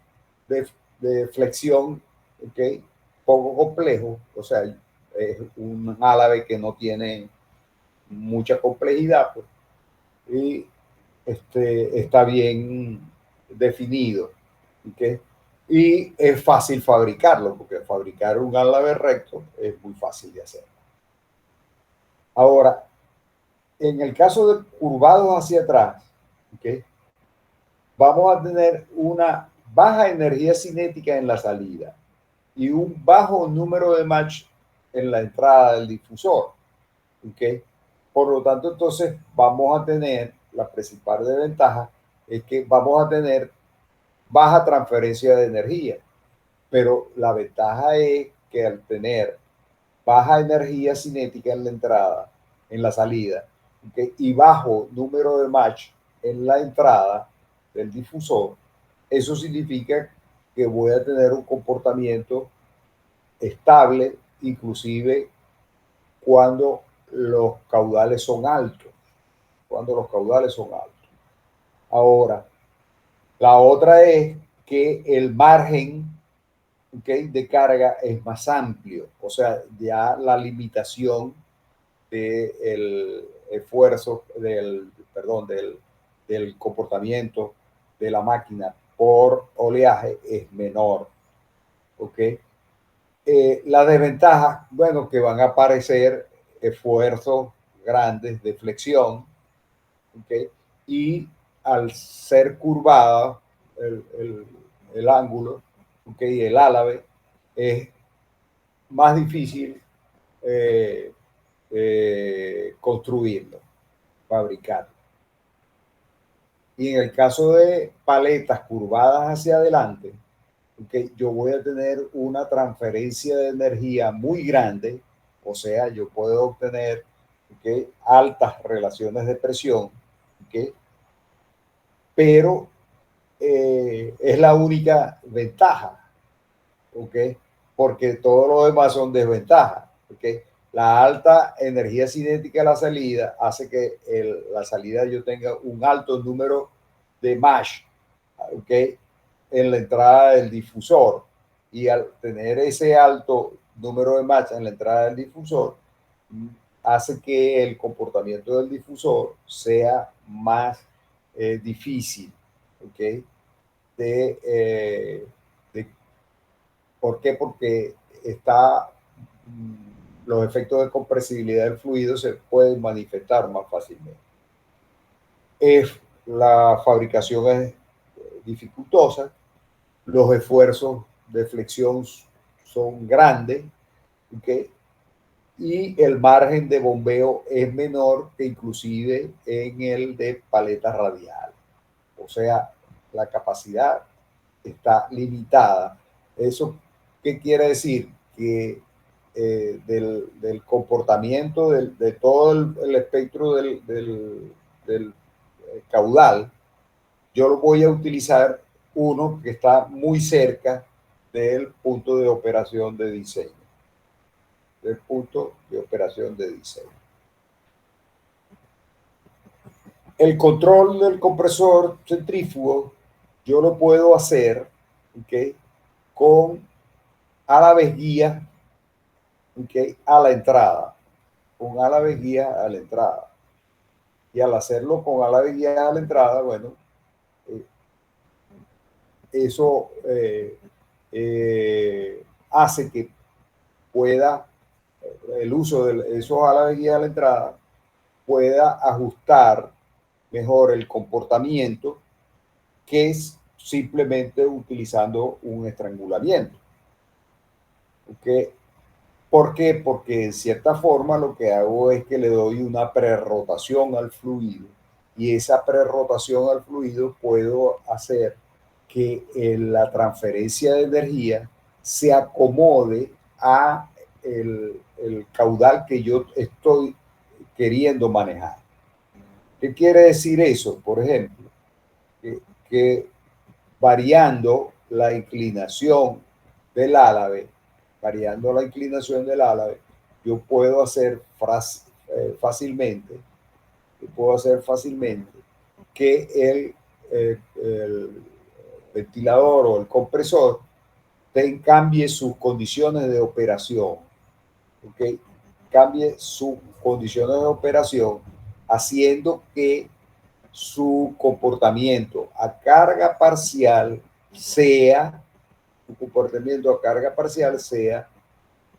de flexión, ¿okay? Poco complejo, o sea, es un álabe que no tiene mucha complejidad, pues, y está bien definido, ¿okay? Y es fácil fabricarlo, porque fabricar un álabe recto es muy fácil de hacer. Ahora, en el caso de curvados hacia atrás, ¿okay? Vamos a tener una baja energía cinética en la salida y un bajo número de match en la entrada del difusor. ¿Okay? Por lo tanto, entonces vamos a tener, la principal desventaja es que vamos a tener baja transferencia de energía, pero la ventaja es que al tener baja energía cinética en la entrada, en la salida, ¿okay? Y bajo número de match en la entrada del difusor, eso significa que voy a tener un comportamiento estable, inclusive cuando los caudales son altos. Cuando los caudales son altos. Ahora, la otra es que el margen, ¿okay? De carga es más amplio. O sea, ya la limitación del esfuerzo, del comportamiento de la máquina por oleaje es menor. ¿Ok? La desventaja, bueno, que van a aparecer esfuerzos grandes de flexión, ¿okay? Y al ser curvada el ángulo, ¿okay? El álave, es más difícil construirlo, fabricarlo. Y en el caso de paletas curvadas hacia adelante, ¿okay? Yo voy a tener una transferencia de energía muy grande, o sea, yo puedo obtener, ¿okay? Altas relaciones de presión, ¿okay? Pero es la única ventaja, ¿ok? Porque todo lo demás son desventajas, ¿ok? La alta energía cinética de la salida hace que la salida yo tenga un alto número de mesh, ¿ok? En la entrada del difusor. Y al tener ese alto número de mesh en la entrada del difusor, hace que el comportamiento del difusor sea más difícil, ¿ok? De ¿Por qué? Porque los efectos de compresibilidad del fluido se pueden manifestar más fácilmente. La fabricación es dificultosa, los esfuerzos de flexión son grandes, ¿okay? Y el margen de bombeo es menor que inclusive en el de paleta radial. O sea, la capacidad está limitada. ¿Eso qué quiere decir? Que del comportamiento de todo el espectro del caudal, yo lo voy a utilizar uno que está muy cerca del punto de operación de diseño. Del punto de operación de diseño. El control del compresor centrífugo yo lo puedo hacer, ¿okay? Con álabes guía, ¿okay? A la entrada, con álabes guía a la entrada. Y al hacerlo con álabes guía a la entrada, bueno, eso hace que pueda, el uso de esos álabes guía a la entrada, pueda ajustar mejor el comportamiento que es simplemente utilizando un estrangulamiento. ¿Okay? ¿Por qué? Porque en cierta forma lo que hago es que le doy una prerrotación al fluido y esa prerrotación al fluido puedo hacer que la transferencia de energía se acomode a el caudal que yo estoy queriendo manejar. ¿Qué quiere decir eso? Por ejemplo, que variando la inclinación del álave, yo puedo hacer fácilmente, que el ventilador o el compresor cambie sus condiciones de operación, ¿okay? Cambie sus condiciones de operación, haciendo que su comportamiento a carga parcial sea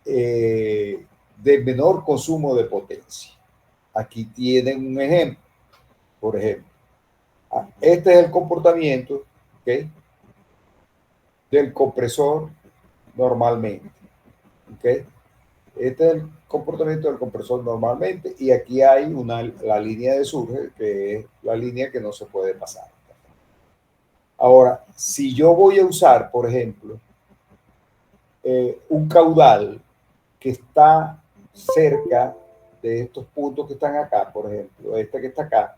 de menor consumo de potencia. Aquí tienen un ejemplo. Por ejemplo, este es el comportamiento, ¿okay? Del compresor normalmente. ¿Okay? Este es el comportamiento del compresor normalmente y aquí hay la línea de surge, que es la línea que no se puede pasar. Ahora, si yo voy a usar, por ejemplo, un caudal que está cerca de estos puntos que están acá, por ejemplo, este que está acá,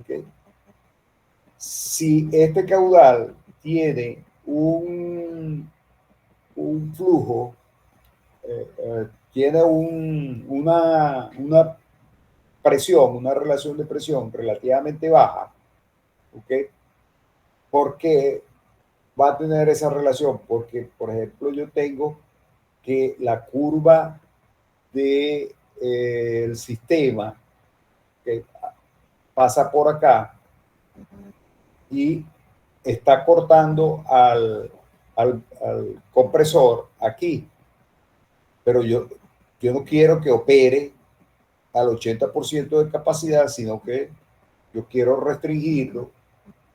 ¿okay? Si este caudal tiene un flujo, tiene una presión, una relación de presión relativamente baja, ¿ok? ¿Por qué va a tener esa relación? Porque, por ejemplo, yo tengo que la curva del sistema que pasa por acá y está cortando al compresor aquí. pero yo no quiero que opere al 80% de capacidad, sino que yo quiero restringirlo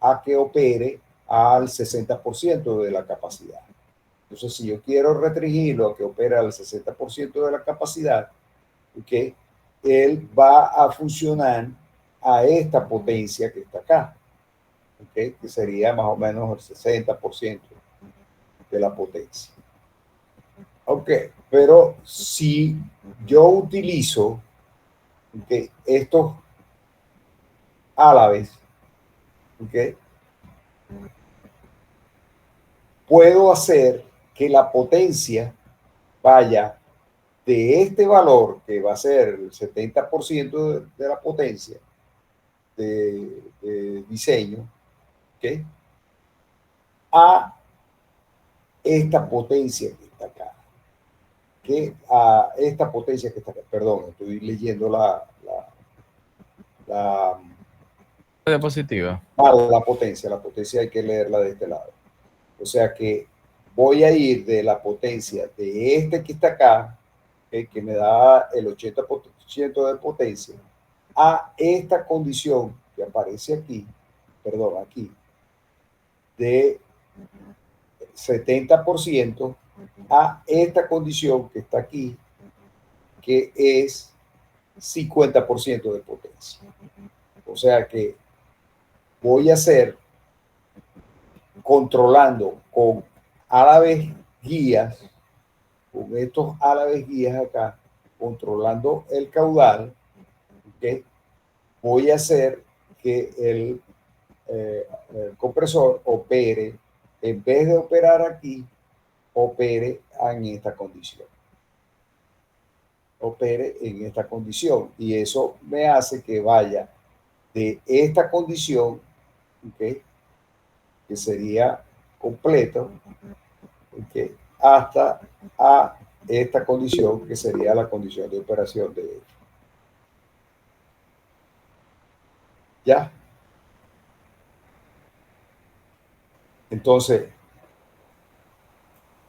a que opere al 60% de la capacidad. Entonces, si yo quiero restringirlo a que opere al 60% de la capacidad, ¿okay? Él va a funcionar a esta potencia que está acá, ¿okay? Que sería más o menos el 60% de la potencia. Ok, pero si yo utilizo, ¿okay?, estos álabes, ¿okay?, puedo hacer que la potencia vaya de este valor, que va a ser el 70% de la potencia de diseño, ¿okay?, a esta potencia que está acá. Que a esta potencia que está acá. Perdón, estoy leyendo la Diapositiva. la potencia hay que leerla de este lado. O sea que voy a ir de la potencia de este que está acá, que me da el 80% de potencia, a esta condición que aparece aquí, perdón, aquí, de 70% a esta condición que está aquí, que es 50% de potencia. O sea que voy a hacer controlando con álabes guías, con estos álabes guías acá, controlando el caudal, ¿okay?, voy a hacer que el compresor opere, en vez de operar aquí, opere en esta condición. Opere en esta condición. Y eso me hace que vaya de esta condición, ¿okay?, que sería completo, ¿okay?, hasta a esta condición, que sería la condición de operación de ello. ¿Ya? Entonces,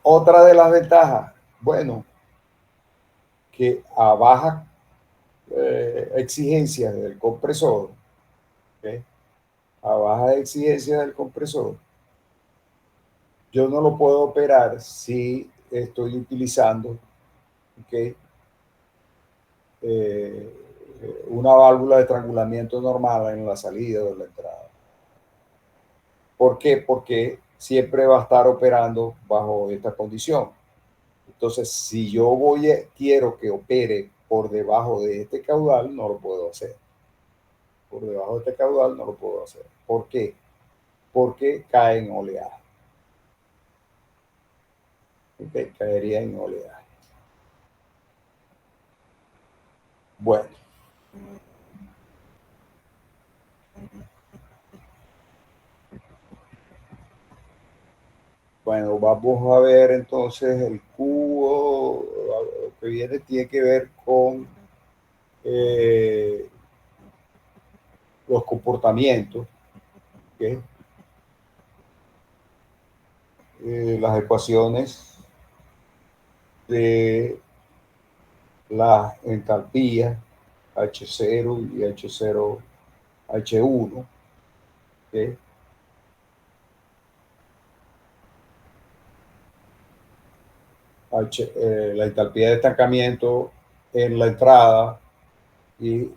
otra de las ventajas, bueno, que a baja exigencia del compresor, ¿okay?, a baja exigencia del compresor, yo no lo puedo operar si estoy utilizando, ¿okay?, una válvula de estrangulamiento normal en la salida o en la entrada. ¿Por qué? Porque siempre va a estar operando bajo esta condición. Entonces, si yo quiero que opere por debajo de este caudal, no lo puedo hacer. Por debajo de este caudal no lo puedo hacer. ¿Por qué? Porque cae en oleaje. ¿Okay? Caería en oleaje. Bueno. Bueno, vamos a ver entonces el cubo. Lo que viene tiene que ver con los comportamientos, ¿okay?, las ecuaciones de las entalpías H0 y H0, H1, ¿okay?, la entalpía de estancamiento en la entrada y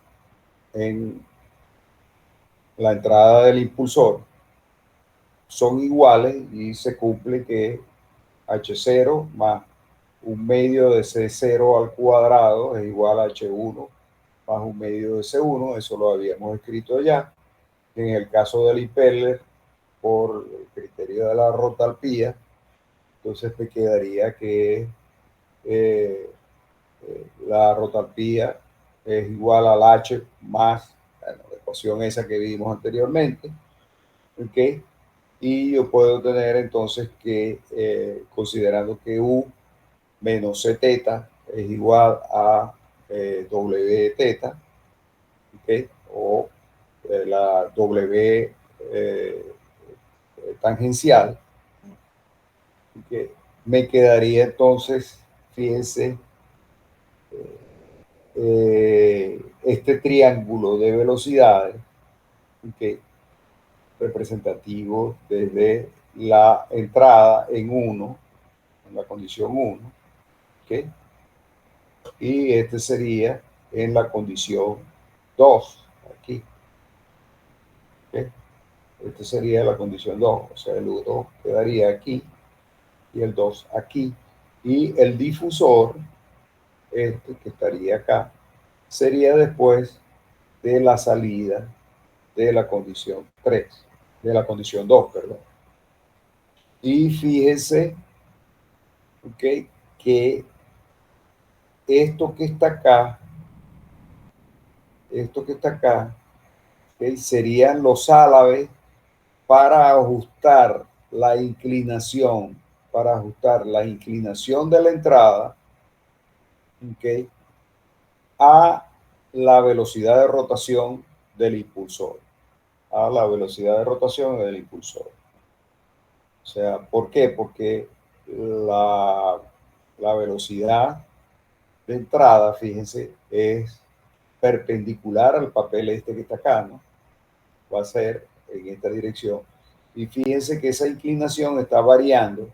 en la entrada del impulsor son iguales y se cumple que H0 más un medio de C0 al cuadrado es igual a H1 más un medio de C1. Eso lo habíamos escrito ya. En el caso del impeller, por el criterio de la rotalpía, entonces me quedaría que la rotalpía es igual al H más, bueno, la ecuación esa que vimos anteriormente, ¿ok? Y yo puedo tener entonces que, considerando que U menos C teta es igual a W teta, ¿ok?, o la W tangencial, ¿okay?, me quedaría entonces, fíjense, este triángulo de velocidades, ¿okay? Representativo desde la entrada en 1, en la condición 1, ¿okay? Y este sería en la condición 2, aquí. ¿Okay? Este sería la condición 2, o sea, el 1 quedaría aquí y el 2 aquí. Y el difusor, este que estaría acá, sería después de la salida de la condición 3, de la condición 2, perdón. Y fíjense, ¿okay? Que esto que está acá, ¿okay? Serían los álabes para ajustar la inclinación, de la entrada, ¿okay? A la velocidad de rotación del impulsor, O sea, ¿por qué? Porque la velocidad de entrada, fíjense, es perpendicular al papel este que está acá, ¿no? Va a ser en esta dirección. Y fíjense que esa inclinación está variando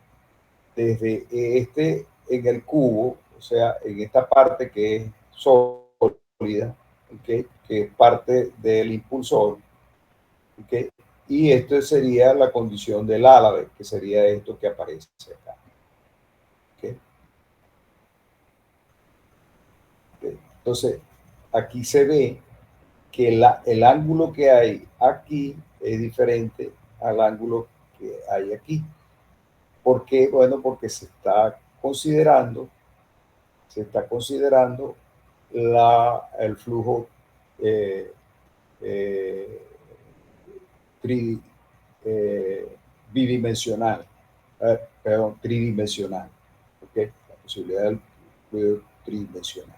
desde en el cubo, o sea, en esta parte que es sólida, ¿okay? Que es parte del impulsor, ¿okay? Y esto sería la condición del álave, que sería esto que aparece acá. ¿Okay? ¿Okay? Entonces, aquí se ve que el ángulo que hay aquí es diferente al ángulo que hay aquí. ¿Por qué? Bueno, porque se está considerando el flujo eh, eh, tri, bidimensional, perdón, tridimensional, ¿okay? La posibilidad del fluido tridimensional.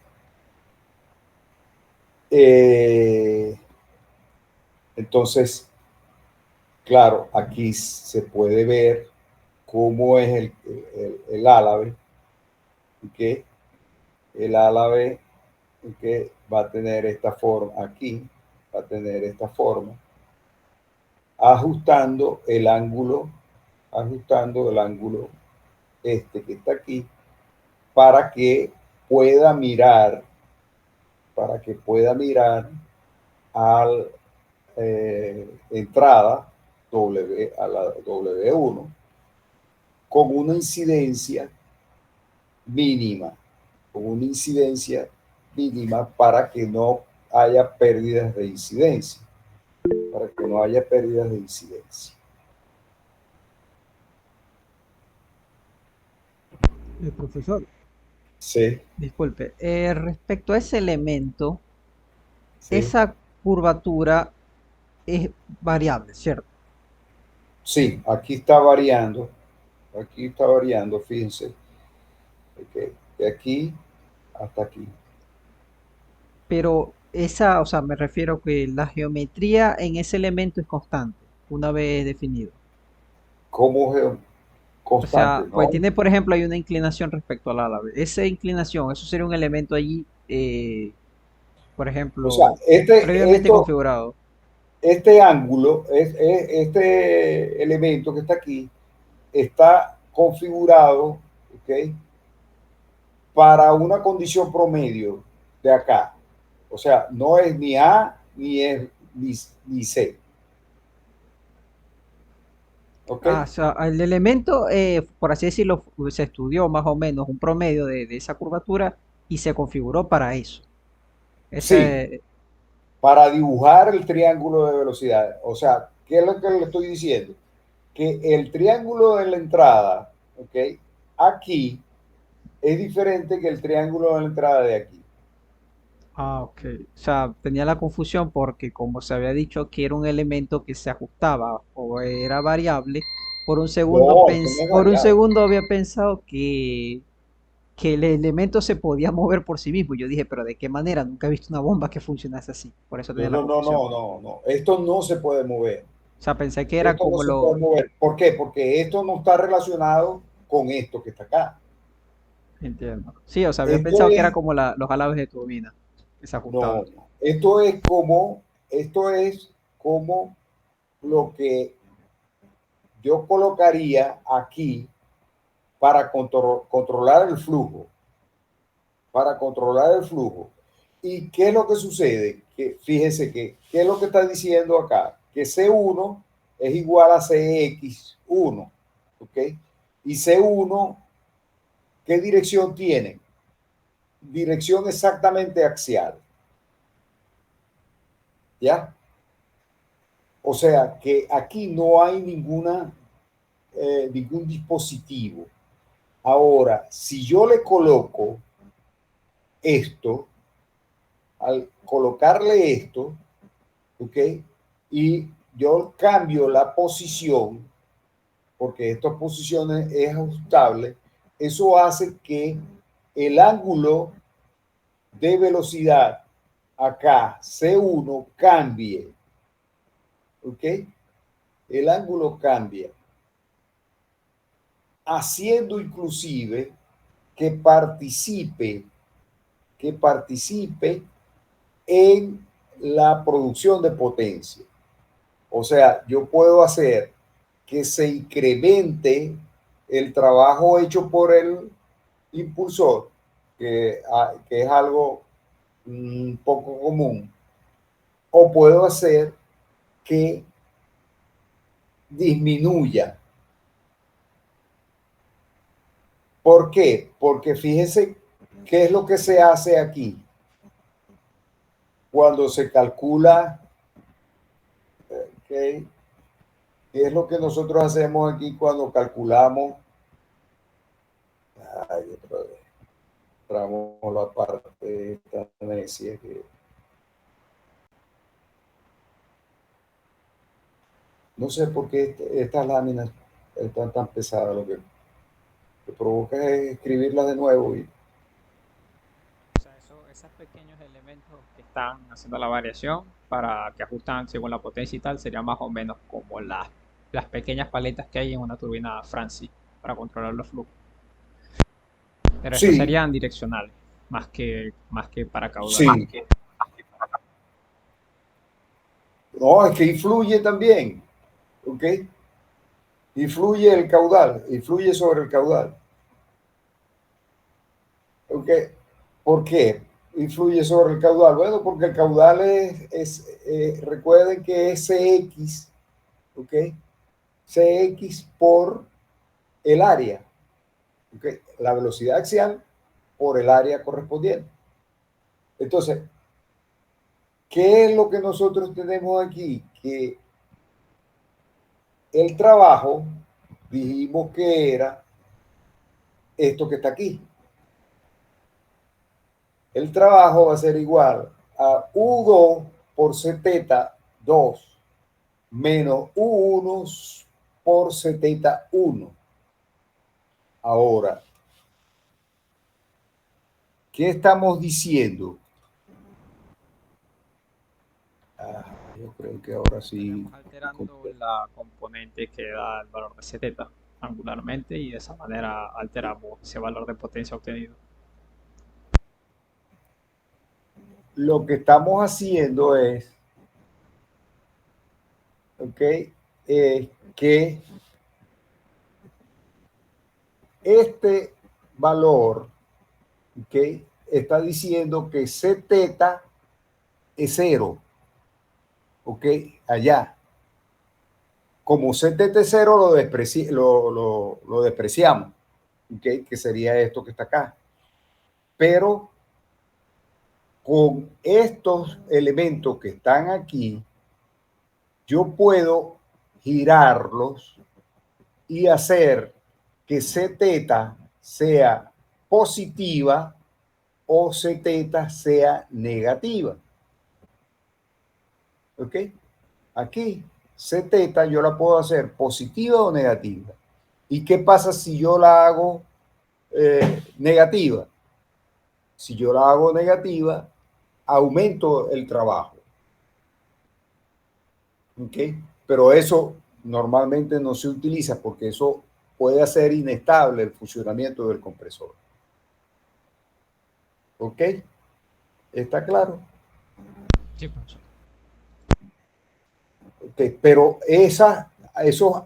Entonces, claro, aquí se puede ver cómo es el álave, que el álave que va a tener esta forma aquí, ajustando el ángulo, este que está aquí, para que pueda mirar, a la entrada W, a la W1, con una incidencia mínima, para que no haya pérdidas de incidencia. Profesor, Sí, disculpe, respecto a ese elemento, sí, esa curvatura es variable, ¿cierto? sí, aquí está variando, fíjense, okay, de aquí hasta aquí. Pero esa, o sea, me refiero que la geometría en ese elemento es constante, una vez definido. Como O constante, sea, pues ¿no? tiene, por ejemplo, hay una inclinación respecto al álave. Esa inclinación, eso sería un elemento allí, por O sea, ejemplo, previamente configurado. este ángulo, este elemento que está aquí, está configurado, ¿ok? Para una condición promedio de acá. O sea, no es ni A ni C. ¿Ok? Ah, o sea, el elemento, por así decirlo, se estudió más o menos un promedio de esa curvatura y se configuró para eso. Sí, Ese, para dibujar el triángulo de velocidad. O sea, ¿qué es lo que le estoy diciendo? Que el triángulo de la entrada, ¿ok? Aquí es diferente que el triángulo de la entrada de aquí. ok. O sea, tenía la confusión porque como se había dicho que era un elemento que se ajustaba o era variable, No, esto no es por un variable. segundo había pensado que el elemento se podía mover por sí mismo. Yo dije, pero ¿de qué manera? Nunca he visto una bomba que funcionase así. Por eso No, tenía la no, no, confusión. no, no, no. Esto no se puede mover. O sea, pensé que era Esto no como se puede lo... mover. ¿Por qué? Porque esto no está relacionado con esto que está acá. Entiendo. Sí, o sea, había Esto pensado que era es, como los alabes de turbina que se ajustaban. no, esto es como lo que yo colocaría aquí para controlar el flujo, para controlar el flujo. ¿Y qué es lo que sucede? Que fíjese que, ¿qué es lo que está diciendo acá? Que C1 es igual a CX1, ¿ok? Y C1, ¿qué dirección tiene? Dirección exactamente axial, ¿ya? O sea que aquí no hay ningún dispositivo. Ahora, si yo le coloco esto, al colocarle esto, ¿ok? Y yo cambio la posición, porque esta posición es ajustable, eso hace que el ángulo de velocidad acá, C1, cambie, ¿ok? El ángulo cambia, haciendo inclusive que participe en la producción de potencia. O sea, yo puedo hacer que se incremente el trabajo hecho por el impulsor, que es algo poco común, o puedo hacer que disminuya. ¿Por qué? Porque fíjense qué es lo que se hace aquí cuando se calcula, ¿qué es lo que nosotros hacemos aquí cuando calculamos? Ay, otra vez, entramos la parte de esta necia que no sé por qué estas láminas están tan pesadas, lo que provoca es escribirlas de nuevo y O sea, esos pequeños elementos que están haciendo la variación para que ajustan según la potencia y tal, serían más o menos como las pequeñas paletas que hay en una turbina Franci para controlar los flujos. Pero estos sí, serían direccionales, más que para caudal. sí, no, es que influye también, ¿ok? Influye el caudal, influye sobre el caudal, ¿ok? ¿Por qué influye sobre el caudal? Bueno, porque el caudal recuerden que es CX, ¿ok? CX por el área, ¿ok? La velocidad axial por el área correspondiente. Entonces, ¿qué es lo que nosotros tenemos aquí? Que el trabajo, dijimos que era esto que está aquí. El trabajo va a ser igual a U2 por Z2 menos U1 por Z1. Ahora, ¿qué estamos diciendo? Yo creo que ahora sí. Estaríamos alterando la componente que da el valor de Z angularmente y de esa manera alteramos ese valor de potencia obtenido. Lo que estamos haciendo es, ¿ok? Que este valor, ¿ok? Está diciendo que Z es cero, ¿ok? Allá. Como ZT es cero, lo despreciamos, ¿ok? Que sería esto que está acá. Pero con estos elementos que están aquí, yo puedo girarlos y hacer que Z sea positiva o Z sea negativa. ¿Ok? Aquí, Z yo la puedo hacer positiva o negativa. ¿Y qué pasa si yo la hago negativa? Si yo la hago negativa, aumento el trabajo. ¿Ok? Pero eso normalmente no se utiliza porque eso puede hacer inestable el funcionamiento del compresor. ¿Ok? ¿Está claro? Sí, profesor. Ok, pero esos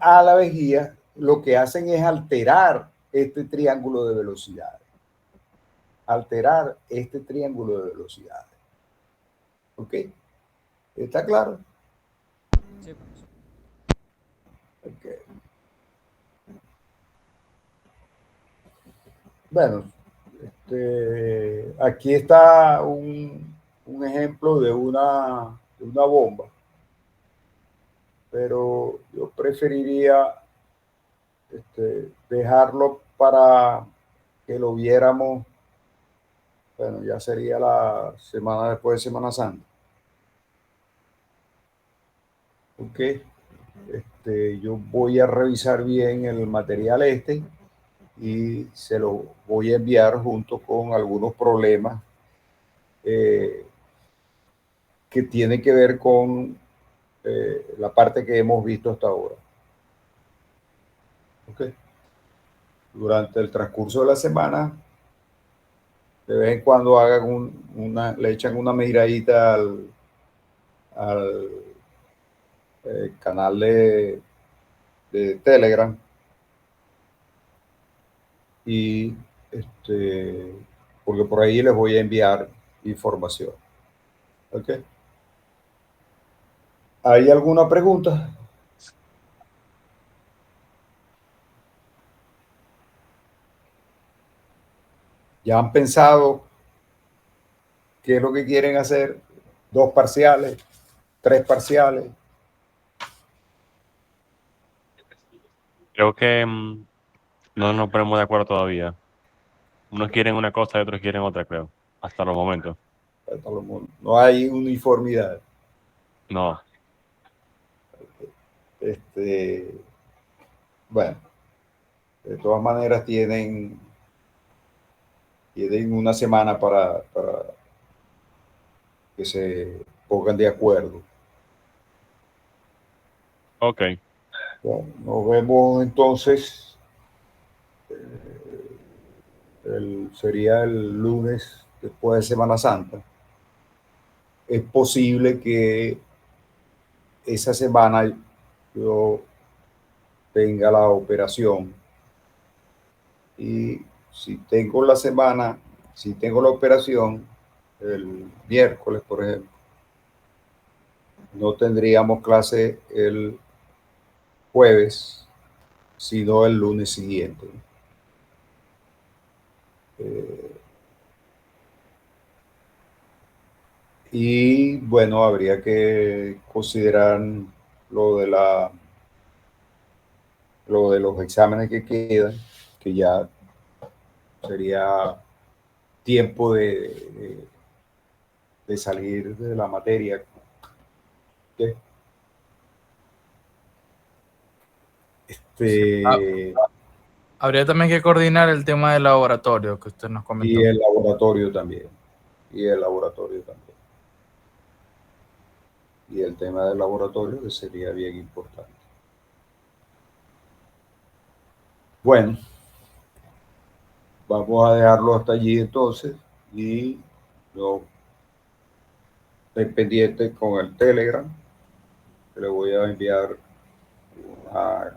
a la vejiga lo que hacen es alterar este triángulo de velocidades. Alterar este triángulo de velocidades. ¿Ok? ¿Está claro? Sí, profesor. Ok. Bueno, aquí está un ejemplo de una bomba, pero yo preferiría dejarlo para que lo viéramos, bueno, ya sería la semana después de Semana Santa. Ok, yo voy a revisar bien el material y se lo voy a enviar junto con algunos problemas eh, que tienen que ver con la parte que hemos visto hasta ahora. Ok. Durante el transcurso de la semana, de vez en cuando le echan una miradita al canal de Telegram y porque por ahí les voy a enviar información. ¿Ok? ¿Hay alguna pregunta? ¿Ya han pensado qué es lo que quieren hacer? ¿2 parciales? ¿3 parciales? Creo que no nos ponemos de acuerdo todavía. Unos quieren una cosa y otros quieren otra, creo. Hasta los momentos. No hay uniformidad. No. Bueno, de todas maneras tienen una semana para que se pongan de acuerdo. Ok. Bueno, nos vemos entonces, sería el lunes después de Semana Santa. Es posible que esa semana yo tenga la operación y si tengo la operación el miércoles, por ejemplo, no tendríamos clase el jueves, sino el lunes siguiente. Y bueno, habría que considerar lo de lo de los exámenes que quedan, que ya sería tiempo de salir de la materia. ¿Ok? Sí. Habría también que coordinar el tema del laboratorio que usted nos comentó. Y el laboratorio también. Y el laboratorio también. Y el tema del laboratorio que sería bien importante. Bueno, vamos a dejarlo hasta allí entonces y yo estoy pendiente con el Telegram que le voy a enviar a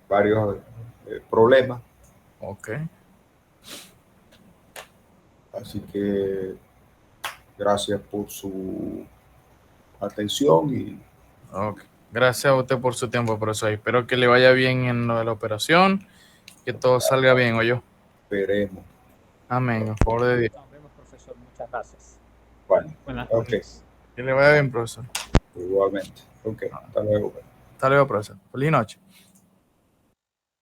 varios problemas. Ok. Así que gracias por su atención y Ok. Gracias a usted por su tiempo, profesor. Espero que le vaya bien en lo de la operación, que todo salga bien, ¿oyó? veremos. Amén, en favor de Dios. Nos vemos, profesor. Muchas gracias. Bueno, Buenas ok, noches. Que le vaya bien, profesor. igualmente. Ok, hasta luego. Hasta luego, profesor. Feliz noche.